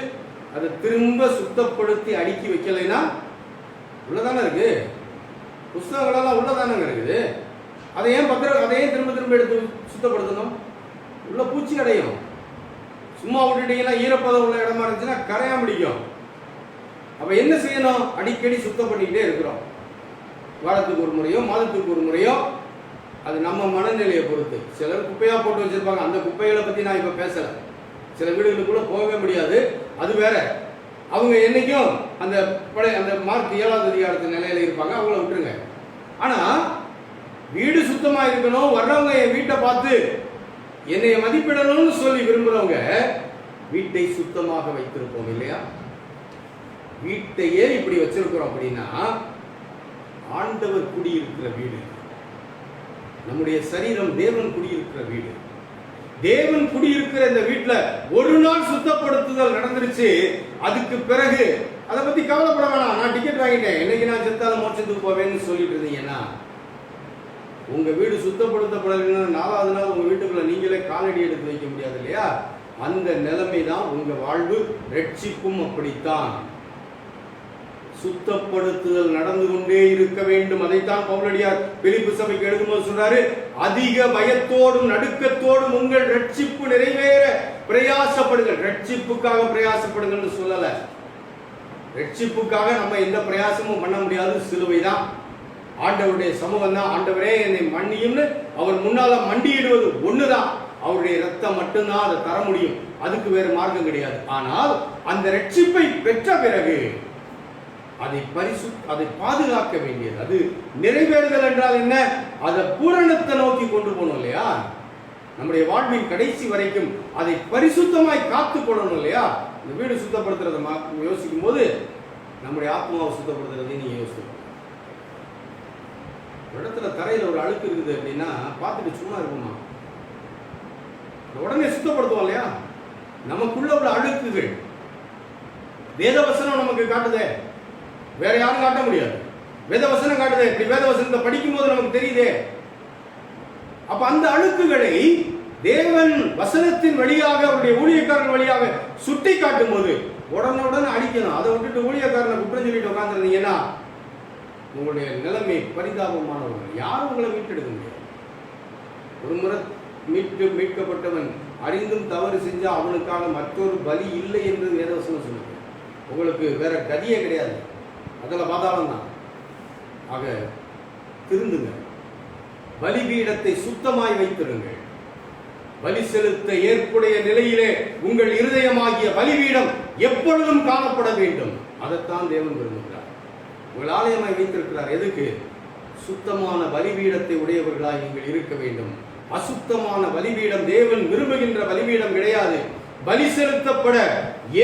[SPEAKER 1] அதை திரும்ப சுத்தப்படுத்தி அடுக்கி வைக்கலைன்னா உள்ளதானே இருக்கு. புஸ்தகங்களெல்லாம் உள்ளதானங்க இருக்குது. அதை ஏன் திரும்ப திரும்ப எடுத்து சுத்தப்படுத்தணும்? உள்ள பூச்சி அடையும். சும்மா விட்டுட்டீங்கன்னா ஈரப்பதம் உள்ள இடமா இருந்துச்சுன்னா கரையா பிடிக்கும். அப்ப என்ன செய்யணும்? அடிக்கடி சுத்தம் பண்ணிக்கிட்டே இருக்கிறோம். வாரத்துக்கு ஒரு முறையோ மாதத்துக்கு ஒரு முறையோ, அது நம்ம மனநிலையை பொறுத்து. சிலர் குப்பையா போட்டு வச்சிருப்பாங்க. அந்த குப்பைகளை பத்தி நான் இப்ப பேசல. சில வீடுகளுக்குள்ள போகவே முடியாது, அது வேற. அவங்க என்னைக்கும் அந்த மார்க் 7வது அதிகாரத்து நிலையில இருப்பாங்க, அவங்கள விட்டுருங்க. ஆனா வீடு சுத்தமா இருக்கணும், வர்றவங்க என் வீட்டை பார்த்து என்னைய மதிப்பிடணும்னு சொல்லி விரும்புறவங்க வீட்டை சுத்தமாக வைத்திருப்போம் இல்லையா? வீட்டையே இப்படி வச்சிருக்கிறோம் அப்படின்னா ஆண்டவர் குடியிருக்கிற வீடு. நம்முடைய சரீரம் தேவன் குடியிருக்கிற வீடு. தேவன் குடியிருக்கிற இந்த வீட்டுல ஒரு நாள் சுத்தப்படுத்துதல் நடந்துருச்சு, அதுக்கு பிறகு அதை பத்தி கவலைப்பட வேணாம், நான் டிக்கெட் வாங்கிட்டேன், என்னைக்கு நான் செத்தாலும் மோட்சத்துக்கு போவேன்னு சொல்லிட்டு இருந்தீங்கன்னா உங்க வீடு சுத்தப்படுத்தப்படலைன்னா 4வது நாள் உங்க வீட்டுக்குள்ள நீங்களே காலடி எடுத்து வைக்க முடியாது இல்லையா? அந்த நிலைமை தான் உங்க வாழ்வு. ரட்சிப்பும் அப்படித்தான். சுத்தப்படுத்துதல் நடந்து கொண்டே இருக்க வேண்டும். அதைத்தான் பவுலடியார் பிலிப்பு சபைக்கு எழுதும்போது சொல்றாரு, அதிக பயத்தோடும் நடுக்கத்தோடும் உங்கள் ரட்சிப்பு நிறைவேற பிரயாசப்படுங்கள். ரட்சிப்புக்காக பிரயாசப்படுங்கன்னு சொல்லல. ரட்சிப்புக்காக நம்ம எந்த பிரயாசமும் பண்ண முடியாது. சிலுவை தான், ஆண்டவருடைய சமூகம் தான். ஆண்டவரே என்னை மன்னியும்னு அவர் முன்னால மண்டியிடுவது ஒண்ணுதான். அவருடைய ரத்தம் மட்டும்தான் அதை தர முடியும், அதுக்கு வேற மார்க்கம் கிடையாது. ஆனால் அந்த ரட்சிப்பை பெற்ற பிறகு அதை பாதுகாக்க வேண்டியது, அது நிறைவேறுதல் என்றால் என்ன? அதை பூரணத்தை நோக்கி கொண்டு போகணும் இல்லையா? நம்முடைய வாழ்வின் கடைசி வரைக்கும் அதை பரிசுத்தமாய் காத்து கொள்ளணும் இல்லையா? இந்த வீடு சுத்தப்படுத்துறத யோசிக்கும் போது நம்முடைய ஆத்மாவை சுத்தப்படுத்துறதையும் நீங்க யோசிக்கணும். இடத்துல தரையில ஒரு அழுக்கு இருக்குது அப்படின்னா பார்த்துட்டு சும்மா இருக்குமா? உடனே சுத்தப்படுத்துவோம் இல்லையா? நமக்குள்ள உள்ள அழுக்குகள் வேதவசனம் நமக்கு காட்டுதே, வேற யாரும் காட்ட முடியாது. வேதவசனம் காட்டுதே. இப்படி வேதவசனத்தை படிக்கும் போது நமக்கு தெரியுதே. அப்ப அந்த அழுக்குகளை தேவன் வசனத்தின் வழியாக அவருடைய ஊழியக்காரன் வழியாக சுட்டி காட்டும் போது உடனுடன் அடிக்கணும். அதை விட்டுட்டு ஊழியக்காரனை குற்றம் சொல்லிட்டு உட்காந்துருந்தீங்கன்னா உங்களுடைய நிலைமை பரிதாபமானவர்கள். யாரும் உங்களை மீட்டெடுக்க முடியாது. ஒரு முறை மீட்கப்பட்டவன் அறிந்தும் தவறு செஞ்சா அவனுக்காக மற்றொரு பலி இல்லை என்று வேதவசனம் சொல்லுது. உங்களுக்கு வேற கதியே கிடையாது. அதில் பாதாளம் தான். ஆக திருந்துங்க. பலிபீடத்தை சுத்தமாய் வைத்திருங்கள். பலி செலுத்த ஏற்புடைய நிலையிலே உங்கள் இருதயமாகிய பலிபீடம் எப்பொழுதும் காணப்பட வேண்டும். அதைத்தான் தேவன் விரும்புகிறார். உங்கள் ஆலயமாய் வைத்திருக்கிறார். எதுக்கு? சுத்தமான பலிபீடத்தை உடையவர்களாய் நீங்கள் இருக்க வேண்டும். அசுத்தமான பலிபீடம் தேவன் விரும்புகின்ற பலிபீடம் கிடையாது. பலி செலுத்தப்பட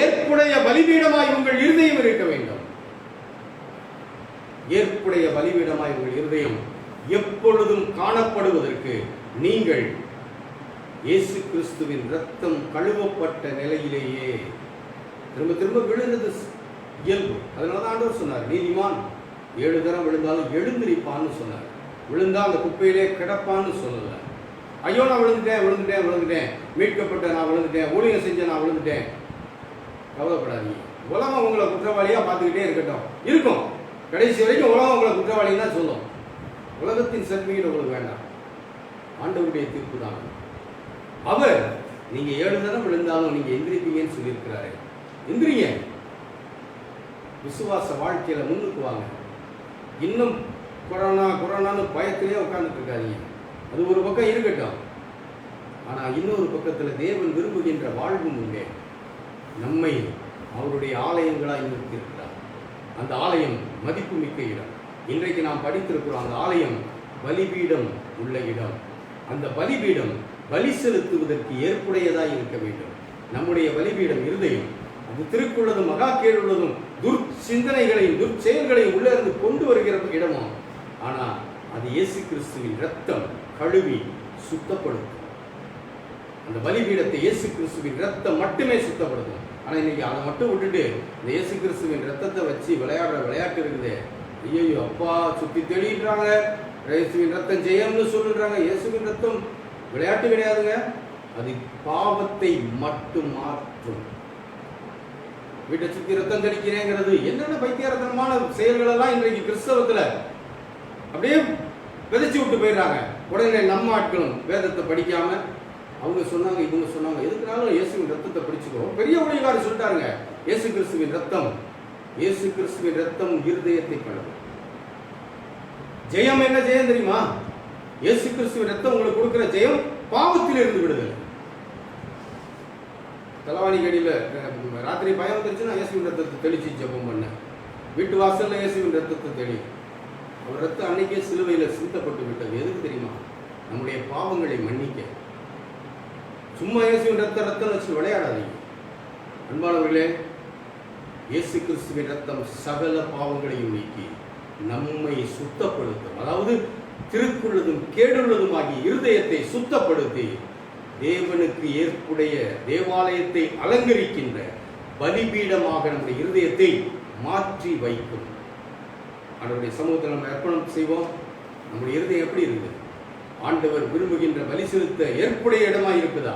[SPEAKER 1] ஏற்புடைய பலிபீடமாய் உங்கள் இருதயம் இருக்க வேண்டும். ஏற்புடைய பலிபீடமாய் உங்கள் இருதயம் எப்பொழுதும் காணப்படுவதற்கு நீங்கள் இயேசு கிறிஸ்துவின் ரத்தம் கழுவப்பட்ட நிலையிலேயே திரும்ப திரும்ப விழுந்தது இயல்பு. அதனால ஆண்டவர் சொன்னார், நீதிமான் 7 தரம் விழுந்தாலும் எழுந்திருப்பான்னு சொன்னார். விழுந்தா அந்த குப்பையிலே கிடப்பான்னு சொல்லல. ஐயோ நான் விழுந்துட்டேன், மீட்கப்பட்ட நான் விழுந்துட்டேன், ஊழியம் செஞ்ச நான் விழுந்துட்டேன், கவலைப்படாதீங்க. உலகம் உங்களை குற்றவாளியா பார்த்துக்கிட்டே இருக்கும். கடைசி வரைக்கும் உலகம் உங்களை குற்றவாளின்னு தான் சொல்லும். உலகத்தின் சர்டிபிகேட் உங்களுக்கு வேண்டாம். ஆண்டவருடைய தீர்ப்பு தான். அவர் நீங்க 7 தரம் விழுந்தாலும் நீங்க எந்திரிப்பீங்கன்னு சொல்லியிருக்கிறாரு. எந்திரிங்க. விசுவாச வாழ்க்கையில முன்னுக்கு வாங்க. இன்னும் கொரோனான்னு பயத்திலே உட்கார்ந்துட்டு இருக்காதீங்க. அது ஒரு பக்கம் இருக்கட்டும். ஆனா இன்னொரு பக்கத்துல தேவன் விரும்புகின்ற வாழ்வும் உண்டே. நம்மை அவருடைய ஆலயங்களாய் நிறுத்தியிருக்கிறார். அந்த ஆலயம் மதிப்பு மிக்க இடம். இன்றைக்கு நாம் படித்திருக்கிறோம். அந்த ஆலயம் பலிபீடம் உள்ள இடம். அந்த பலிபீடம் பலி செலுத்துவதற்கு ஏற்புடையதாய் இருக்க வேண்டும். நம்முடைய பலிபீடம் இருதயம். அது திருக்குள்ளதும் மகா கேடுள்ளதும் துர்சிந்தனைகளையும் துர்ச்செயல்களையும் உள்ளே இருந்து கொண்டு வருகிற இடமும். ஆனா அது இயேசு கிறிஸ்துவின் ரத்தம் கழுவி சுத்தப்படுத்தும். அந்த பலிபீடத்தை இயேசு கிறிஸ்துவின் ரத்தம் மட்டுமே சுத்தப்படுத்தும். ஆனா இன்னைக்கு அதை மட்டும் விட்டுட்டு இந்த இயேசு கிறிஸ்துவின் ரத்தத்தை வச்சு விளையாடுற விளையாட்டு இருக்குது. ஐயோ அப்பா சுத்தி தேடிடுறாங்க. இயேசுவின் ரத்தம் ஜெயம்னு சொல்லிடுறாங்க. இயேசுவின் ரத்தம் விளையாட்டு கிடையாதுங்க. அது பாவத்தை மட்டும் மாற்றும். வீட்டை சுத்தி ரத்தம் தெளிக்கிறேங்கிறது என்னென்ன பைத்தியரத்தனமான செயல்கள் எல்லாம் இன்றைக்கு கிறிஸ்தவத்துல அப்படியே விதைச்சு விட்டு போயிடுறாங்க. உடனே நம்ம ஆட்களும் வேதத்தை படிக்காம அவங்க சொன்னாங்க இவங்க சொன்னாங்க, எதுக்குனாலும் இயேசுவின் ரத்தத்தை படிச்சுக்கிறோம். பெரிய ஊழியக்காரர் சொல்லிட்டாருங்க, இயேசு கிறிஸ்துவின் ரத்தம் இருதயத்தை கழுவும். ஜெயம் என்ன ஜெயம் தெரியுமா? இயேசு கிறிஸ்துவின் ரத்தம் உங்களுக்கு கொடுக்கிற ஜெயம் பாவத்தில் இருந்து விடுதலை. தலவாணி கடியில ராத்திரி பயம் வந்துருச்சுன்னா இயேசுவின் ரத்தத்தை தெளிச்சு ஜெபம் பண்ண. வீட்டு வாசல்ல இயேசுவின் ரத்தத்தை தெளி. அவர் ரத்தம் அன்னைக்கே சிலுவையில சிந்தப்பட்டு விட்டது. எதுக்கு தெரியுமா? நம்முடைய பாவங்களை மன்னிக்க. சும்மா இயேசுவின் ரத்தம் வச்சு விளையாடாதீங்க. அன்பானவர்களே, இயேசு கிறிஸ்துவின் ரத்தம் சகல பாவங்களையும் நீக்கி நம்மை சுத்தப்படுத்தும். அதாவது திருக்குள்ளதும் கேடுள்ளதுமாகி இருதயத்தை சுத்தப்படுத்தி தேவனுக்கு ஏற்புடைய தேவாலயத்தை அலங்கரிக்கின்ற பலிபீடமாக நம்முடைய இருதயத்தை மாற்றி வைக்கும். அவருடைய சமூகத்தில் நம்ம அர்ப்பணம் செய்வோம். நம்முடைய இருதயம் எப்படி இருக்குது? ஆண்டவர் விரும்புகின்ற பலி செலுத்த ஏற்புடைய இடமாக இருக்குதா?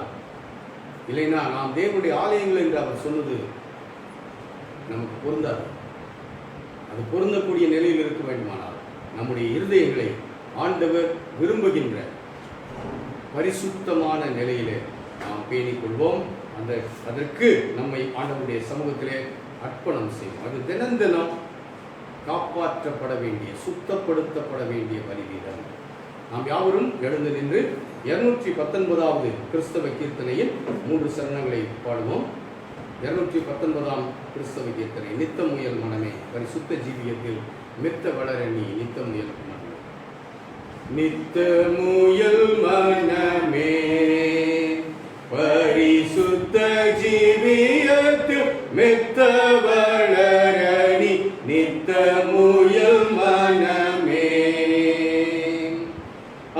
[SPEAKER 1] இல்லைன்னா நாம் தேவனுடைய ஆலயங்கள் என்று அவர் சொன்னது நமக்கு பொருந்தாது. அது பொருந்தக்கூடிய நிலையில் இருக்க வேண்டுமானால் நம்முடைய இருதயங்களை ஆண்டவர் விரும்புகின்ற பரிசுத்தமான நிலையிலே நாம் பேணிக் கொள்வோம். அதற்கு நம்மை ஆண்டவருடைய சமூகத்திலே அர்ப்பணம் செய்வோம். அது தினம் தினம் காப்பாற்றப்பட வேண்டிய சுத்தப்படுத்தப்பட வேண்டிய பலிபீடம். நாம் யாவரும் எழுந்து நின்று 219வது கிறிஸ்தவ கீர்த்தனையில் 3 சரணங்களை பாடுவோம். 219ஆம் கிறிஸ்தவ கீர்த்தனை. நித்த முயல் மனமே பரிசுத்த ஜீவியத்தில் மித்த வளர நீ நித்த முயல் மனமே. நித்த முயல் மனமே பரிசுத்த ஜீவியத்தில் மெத்த வளரணி நித்த முயல் மனமே.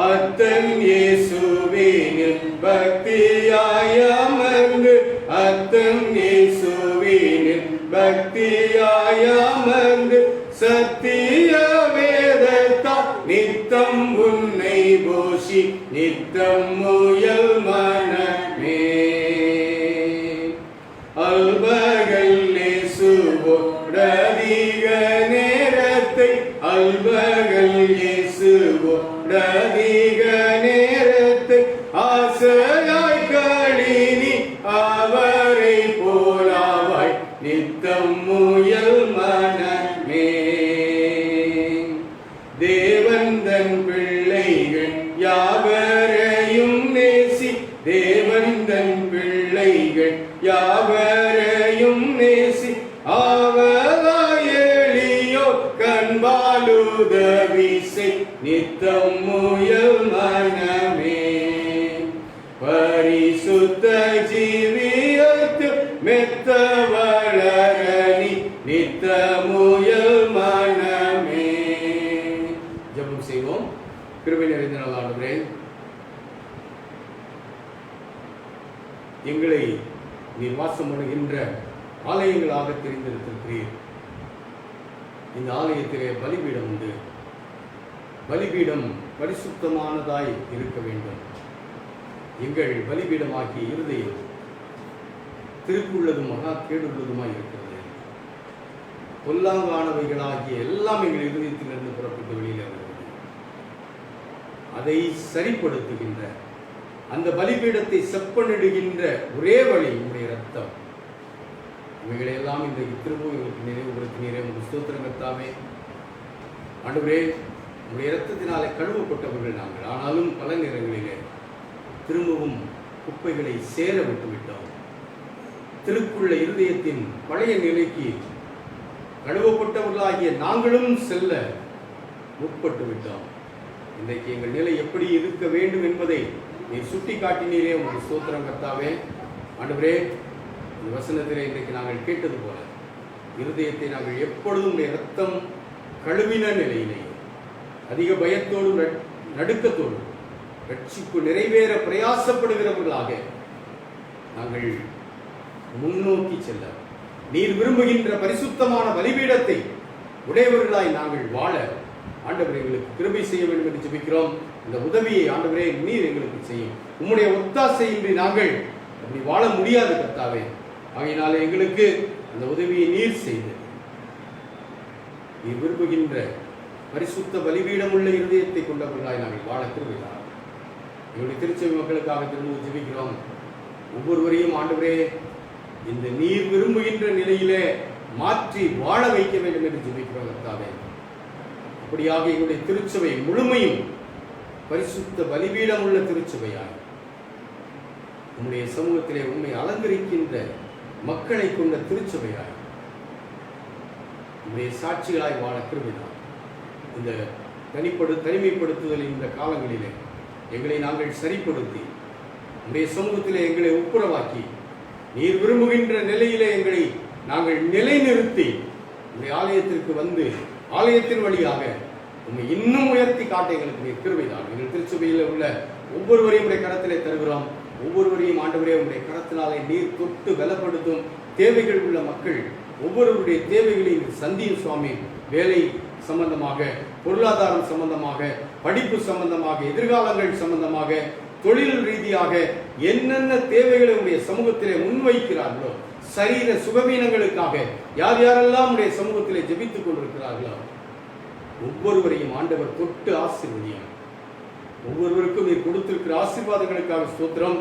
[SPEAKER 1] அத்தன் இயேசுவினில் பக்தியாய் அமர்ந்து, அத்தன் இயேசுவினில் பக்தியாய் அமர்ந்து, சத்திய வேதத்தால் நித்தம் உன்னை போஷி நித்தம் முயல் மனமே. அல்பகல் இயேசுவோடு அதிக நேரத்தை, அல்பகல் இயேசுவோடு அதிக நேரத்தை ஆசையாய் கழினி அவரை போலாவாய் நித்தம் முயல் மனமே. தேவன் தன் பிள்ளைகள் யாவரையும் நேசி, தேவன் தன் பிள்ளைகள் யாவரையும் நேசி, ஆவதாய் எளியோ கண்பாலுதவி செய் நித்தம் முயல் மனமே. பரிசுத்த ஜீவியத்தில் மெத்த வளரணி நித்த முயல் மனமே. ஜெபம் செய்வோம். கிருபை நிறைந்த நல்ல ஆண்டவரே, எங்களை நீர் வாசம் பண்ணுகின்ற ஆலயங்களாக தெரிந்திருக்கிறீர். இந்த ஆலயத்திலே பலிபீடம் உண்டு. பலிபீடம் பரிசுத்தமானதாய் இருக்க வேண்டும். எங்கள் பலிபீடமாகிய இருதயம் திருக்குள்ளதும் மகா கேடுள்ளதுமாய் இருக்கிறது. பொல்லாங்கானவைகளாகிய எல்லாம் எங்கள் இருதயத்திலிருந்து புறப்பட்டு வெளியில் வருகிறது. அதை சரிப்படுத்துகின்ற அந்த பலிபீடத்தை செப்பனிடுகின்ற ஒரே வழி உடைய ரத்தம். இவைகளையெல்லாம் இன்றைக்கு திரும்பவும் எங்களுக்கு நினைவுபடுத்தினீரே. உங்கள் ஸ்தோத்திரம் கர்த்தாவே. ஆண்டவரே, உடைய இரத்தத்தினாலே கழுவப்பட்டவர்கள் நாங்கள். ஆனாலும் பல நேரங்களிலே திரும்பவும் குப்பைகளை சேர விட்டுவிட்டோம். திருக்குள்ள இருதயத்தின் பழைய நிலைக்கு கழுவப்பட்டவர்களாகிய நாங்களும் செல்ல முற்பட்டு விட்டோம். இன்றைக்கு எங்கள் நிலை எப்படி இருக்க வேண்டும் என்பதை நீர் சுட்டி காட்டினீரே. உங்கள் ஸ்தோத்திரம் கர்த்தாவே. ஆண்டவரே, இந்த வசனத்திலே இன்றைக்கு நாங்கள் கேட்டது போல இருதயத்தை நாங்கள் எப்பொழுதும் இரத்தம் கழுவின நிலையிலே அதிக பயத்தோடும் நடுக்கத்தோடும் ரட்சிப்பு நிறைவேற பிரயாசப்படுகிறவர்களாக நாங்கள் முன்னோக்கி செல்ல நீர் விரும்புகின்ற பரிசுத்தமான பலிபீடத்தை உடையவர்களாய் நாங்கள் வாழ ஆண்டவர் எங்களுக்கு கிருபை செய்ய வேண்டும் என்று ஜெபிக்கிறோம். இந்த உதவியை ஆண்டவரே நீர் எங்களுக்கு செய்யும். உம்முடைய ஒத்தாசையின்றி நாங்கள் அப்படி வாழ முடியாது கர்த்தாவே. ஆகையினாலே எங்களுக்கு அந்த உதவியை நீர் செய்து நீர் விரும்புகின்ற பரிசுத்த பலிபீடம் உள்ள இருதயத்தை கொண்டவர்களாய் நாங்கள் வாழ கிருபையார். எங்களுடைய திருச்சபை மக்களுக்காக திரும்ப ஜெபிக்கிறோம். ஒவ்வொருவரையும் ஆண்டவரே இந்த நீர் விரும்புகின்ற நிலையிலே மாற்றி வாழ வைக்க வேண்டும் என்று ஜெபிக்கிறோம் கர்த்தாவே. அப்படியாக எங்களுடைய திருச்சபை முழுமையும் பரிசுத்த பலிபீடம் உள்ள திருச்சபையாய் உம்முடைய சமூகத்திலே உண்மை அலங்கரிக்கின்ற மக்களை கொண்ட திருச்சபையாய் உம்முடைய சாட்சிகளாய் வாழ கிருபைதான். இந்த தனிமைப்படுத்துதல் இந்த காலங்களிலே எங்களை நாங்கள் சரிப்படுத்தி உம்முடைய சமூகத்திலே எங்களை ஒப்புரவாக்கி நீர் விரும்புகின்ற நிலையிலே எங்களை நாங்கள் நிலைநிறுத்தி உம்முடைய ஆலயத்திற்கு வந்து ஆலயத்தின் வழியாக உண்மை இன்னும் உயர்த்தி காட்ட எங்களுக்கு நீர் கிருபைதான். எங்கள் திருச்சபையில் உள்ள ஒவ்வொருவரையும் உடைய கரத்திலே தருகிறோம். ஒவ்வொருவரையும் ஆண்டவரே உடைய கரத்தினாலே நீர் தொட்டு பலப்படுத்தும். தேவைகள் உள்ள மக்கள் ஒவ்வொருவருடைய தேவைகளையும் சந்தியும் சுவாமி. வேலை சம்பந்தமாக, பொருளாதாரம் சம்பந்தமாக, படிப்பு சம்பந்தமாக, எதிர்காலங்கள் சம்பந்தமாக, தொழில் ரீதியாக என்னென்ன தேவைகளை உடைய சமூகத்திலே முன்வைக்கிறார்களோ, சரீர சுகவீனங்களுக்காக யார் யாரெல்லாம் உடைய சமூகத்திலே ஜெபித்துக் கொண்டிருக்கிறார்களோ ஒவ்வொருவரையும் ஆண்டவர் தொட்டு ஆசீர்வதியும். ஒவ்வொருவருக்கும் நீர் கொடுத்திருக்கிற ஆசீர்வாதங்களுக்காக ஸ்தோத்திரம்,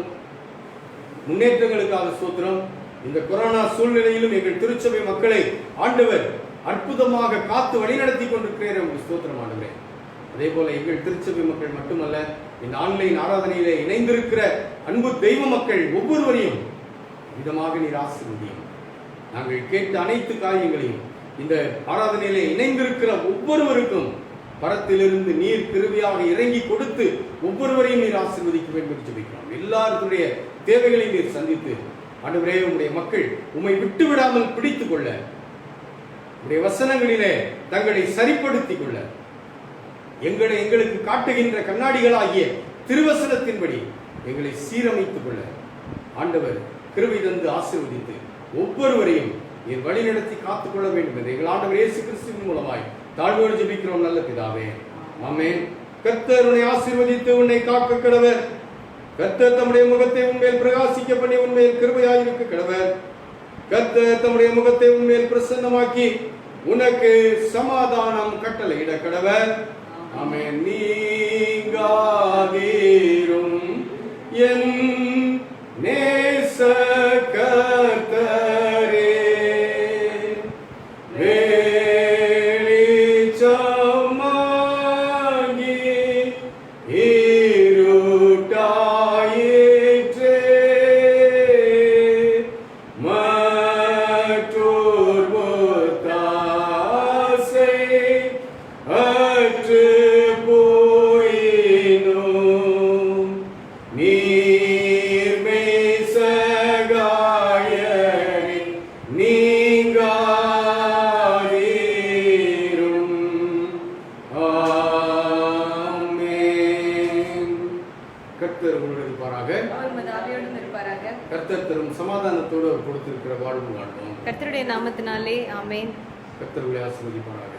[SPEAKER 1] முன்னேற்றங்களுக்காக ஸ்தோத்திரம். இந்த கொரோனா சூழ்நிலையிலும் எங்கள் திருச்சபை மக்களை ஆண்டவர் அற்புதமாக காத்து வழிநடத்தி கொண்டிருக்கிறேன். உங்களுக்கு ஸ்தோத்திரம் ஆண்டவரே. அதே போல எங்கள் திருச்சபை மக்கள் மட்டுமல்ல, இந்த ஆன்லைன் ஆராதனையிலே இணைந்திருக்கிற அன்பு தெய்வ மக்கள் ஒவ்வொருவரையும் விதமாக நீர் ஆசீர்வதியும். நாங்கள் கேட்ட அனைத்து காரியங்களையும் இந்த ஆராதனையிலே இணைந்திருக்கிற ஒவ்வொருவருக்கும் பரத்திலிருந்து நீர் கிருவியாக இறங்கி கொடுத்து ஒவ்வொருவரையும் நீர் ஆசீர்வதிக்க வேண்டும் என்று ஜெபிக்கிறோம். எல்லாருடைய தேவைகளையும் நீர் சந்தித்து ஆண்டவரே, உம்முடைய மக்கள் உம்மை விட்டு விடாமல் பிடித்துக் கொள்ள, உம்முடைய வசனங்களிலே தங்களை சரிப்படுத்திக் கொள்ள, எங்களுக்கு காட்டுகின்ற கண்ணாடிகளாகிய திருவசனத்தின்படி எங்களை சீரமைத்துக் கொள்ள ஆண்டவர் கிருபை தந்து ஆசீர்வதித்து ஒவ்வொருவரையும் நீர் வழிநடத்தி காத்துக் கொள்ள வேண்டும் என்று எங்கள் ஆண்டவர் இயேசு கிறிஸ்துவின் மூலமாய் தாழ்வோடு ஜெபிக்கிறோம் நல்ல பிதாவே, ஆமென். கர்த்தர் உன்னை ஆசீர்வதித்து உன்னை காக்க கடவர். கர்த்தர் தம்முடைய முகத்தை உன்மேல் பிரகாசிக்க பண்ணி உன்மேல் கிருபையாயிருக்க கடவர். கர்த்தர் தம்முடைய முகத்தை உன்மேல் பிரசன்னமாக்கி உனக்கு சமாதானம் கட்டளையிட கடவர். ஆமென். நீங்காதீரும் என் நேச கர்த்தரே, கர்த்தர் தரும் சமாதானத்தோடு அவர் கொடுத்திருக்கிற வாழ்வு வாழ்வோம்.
[SPEAKER 2] கர்த்தருடைய நாமத்தினாலே ஆமென்.
[SPEAKER 1] கர்த்தர் உங்களை ஆசீர்வதிப்பாராக.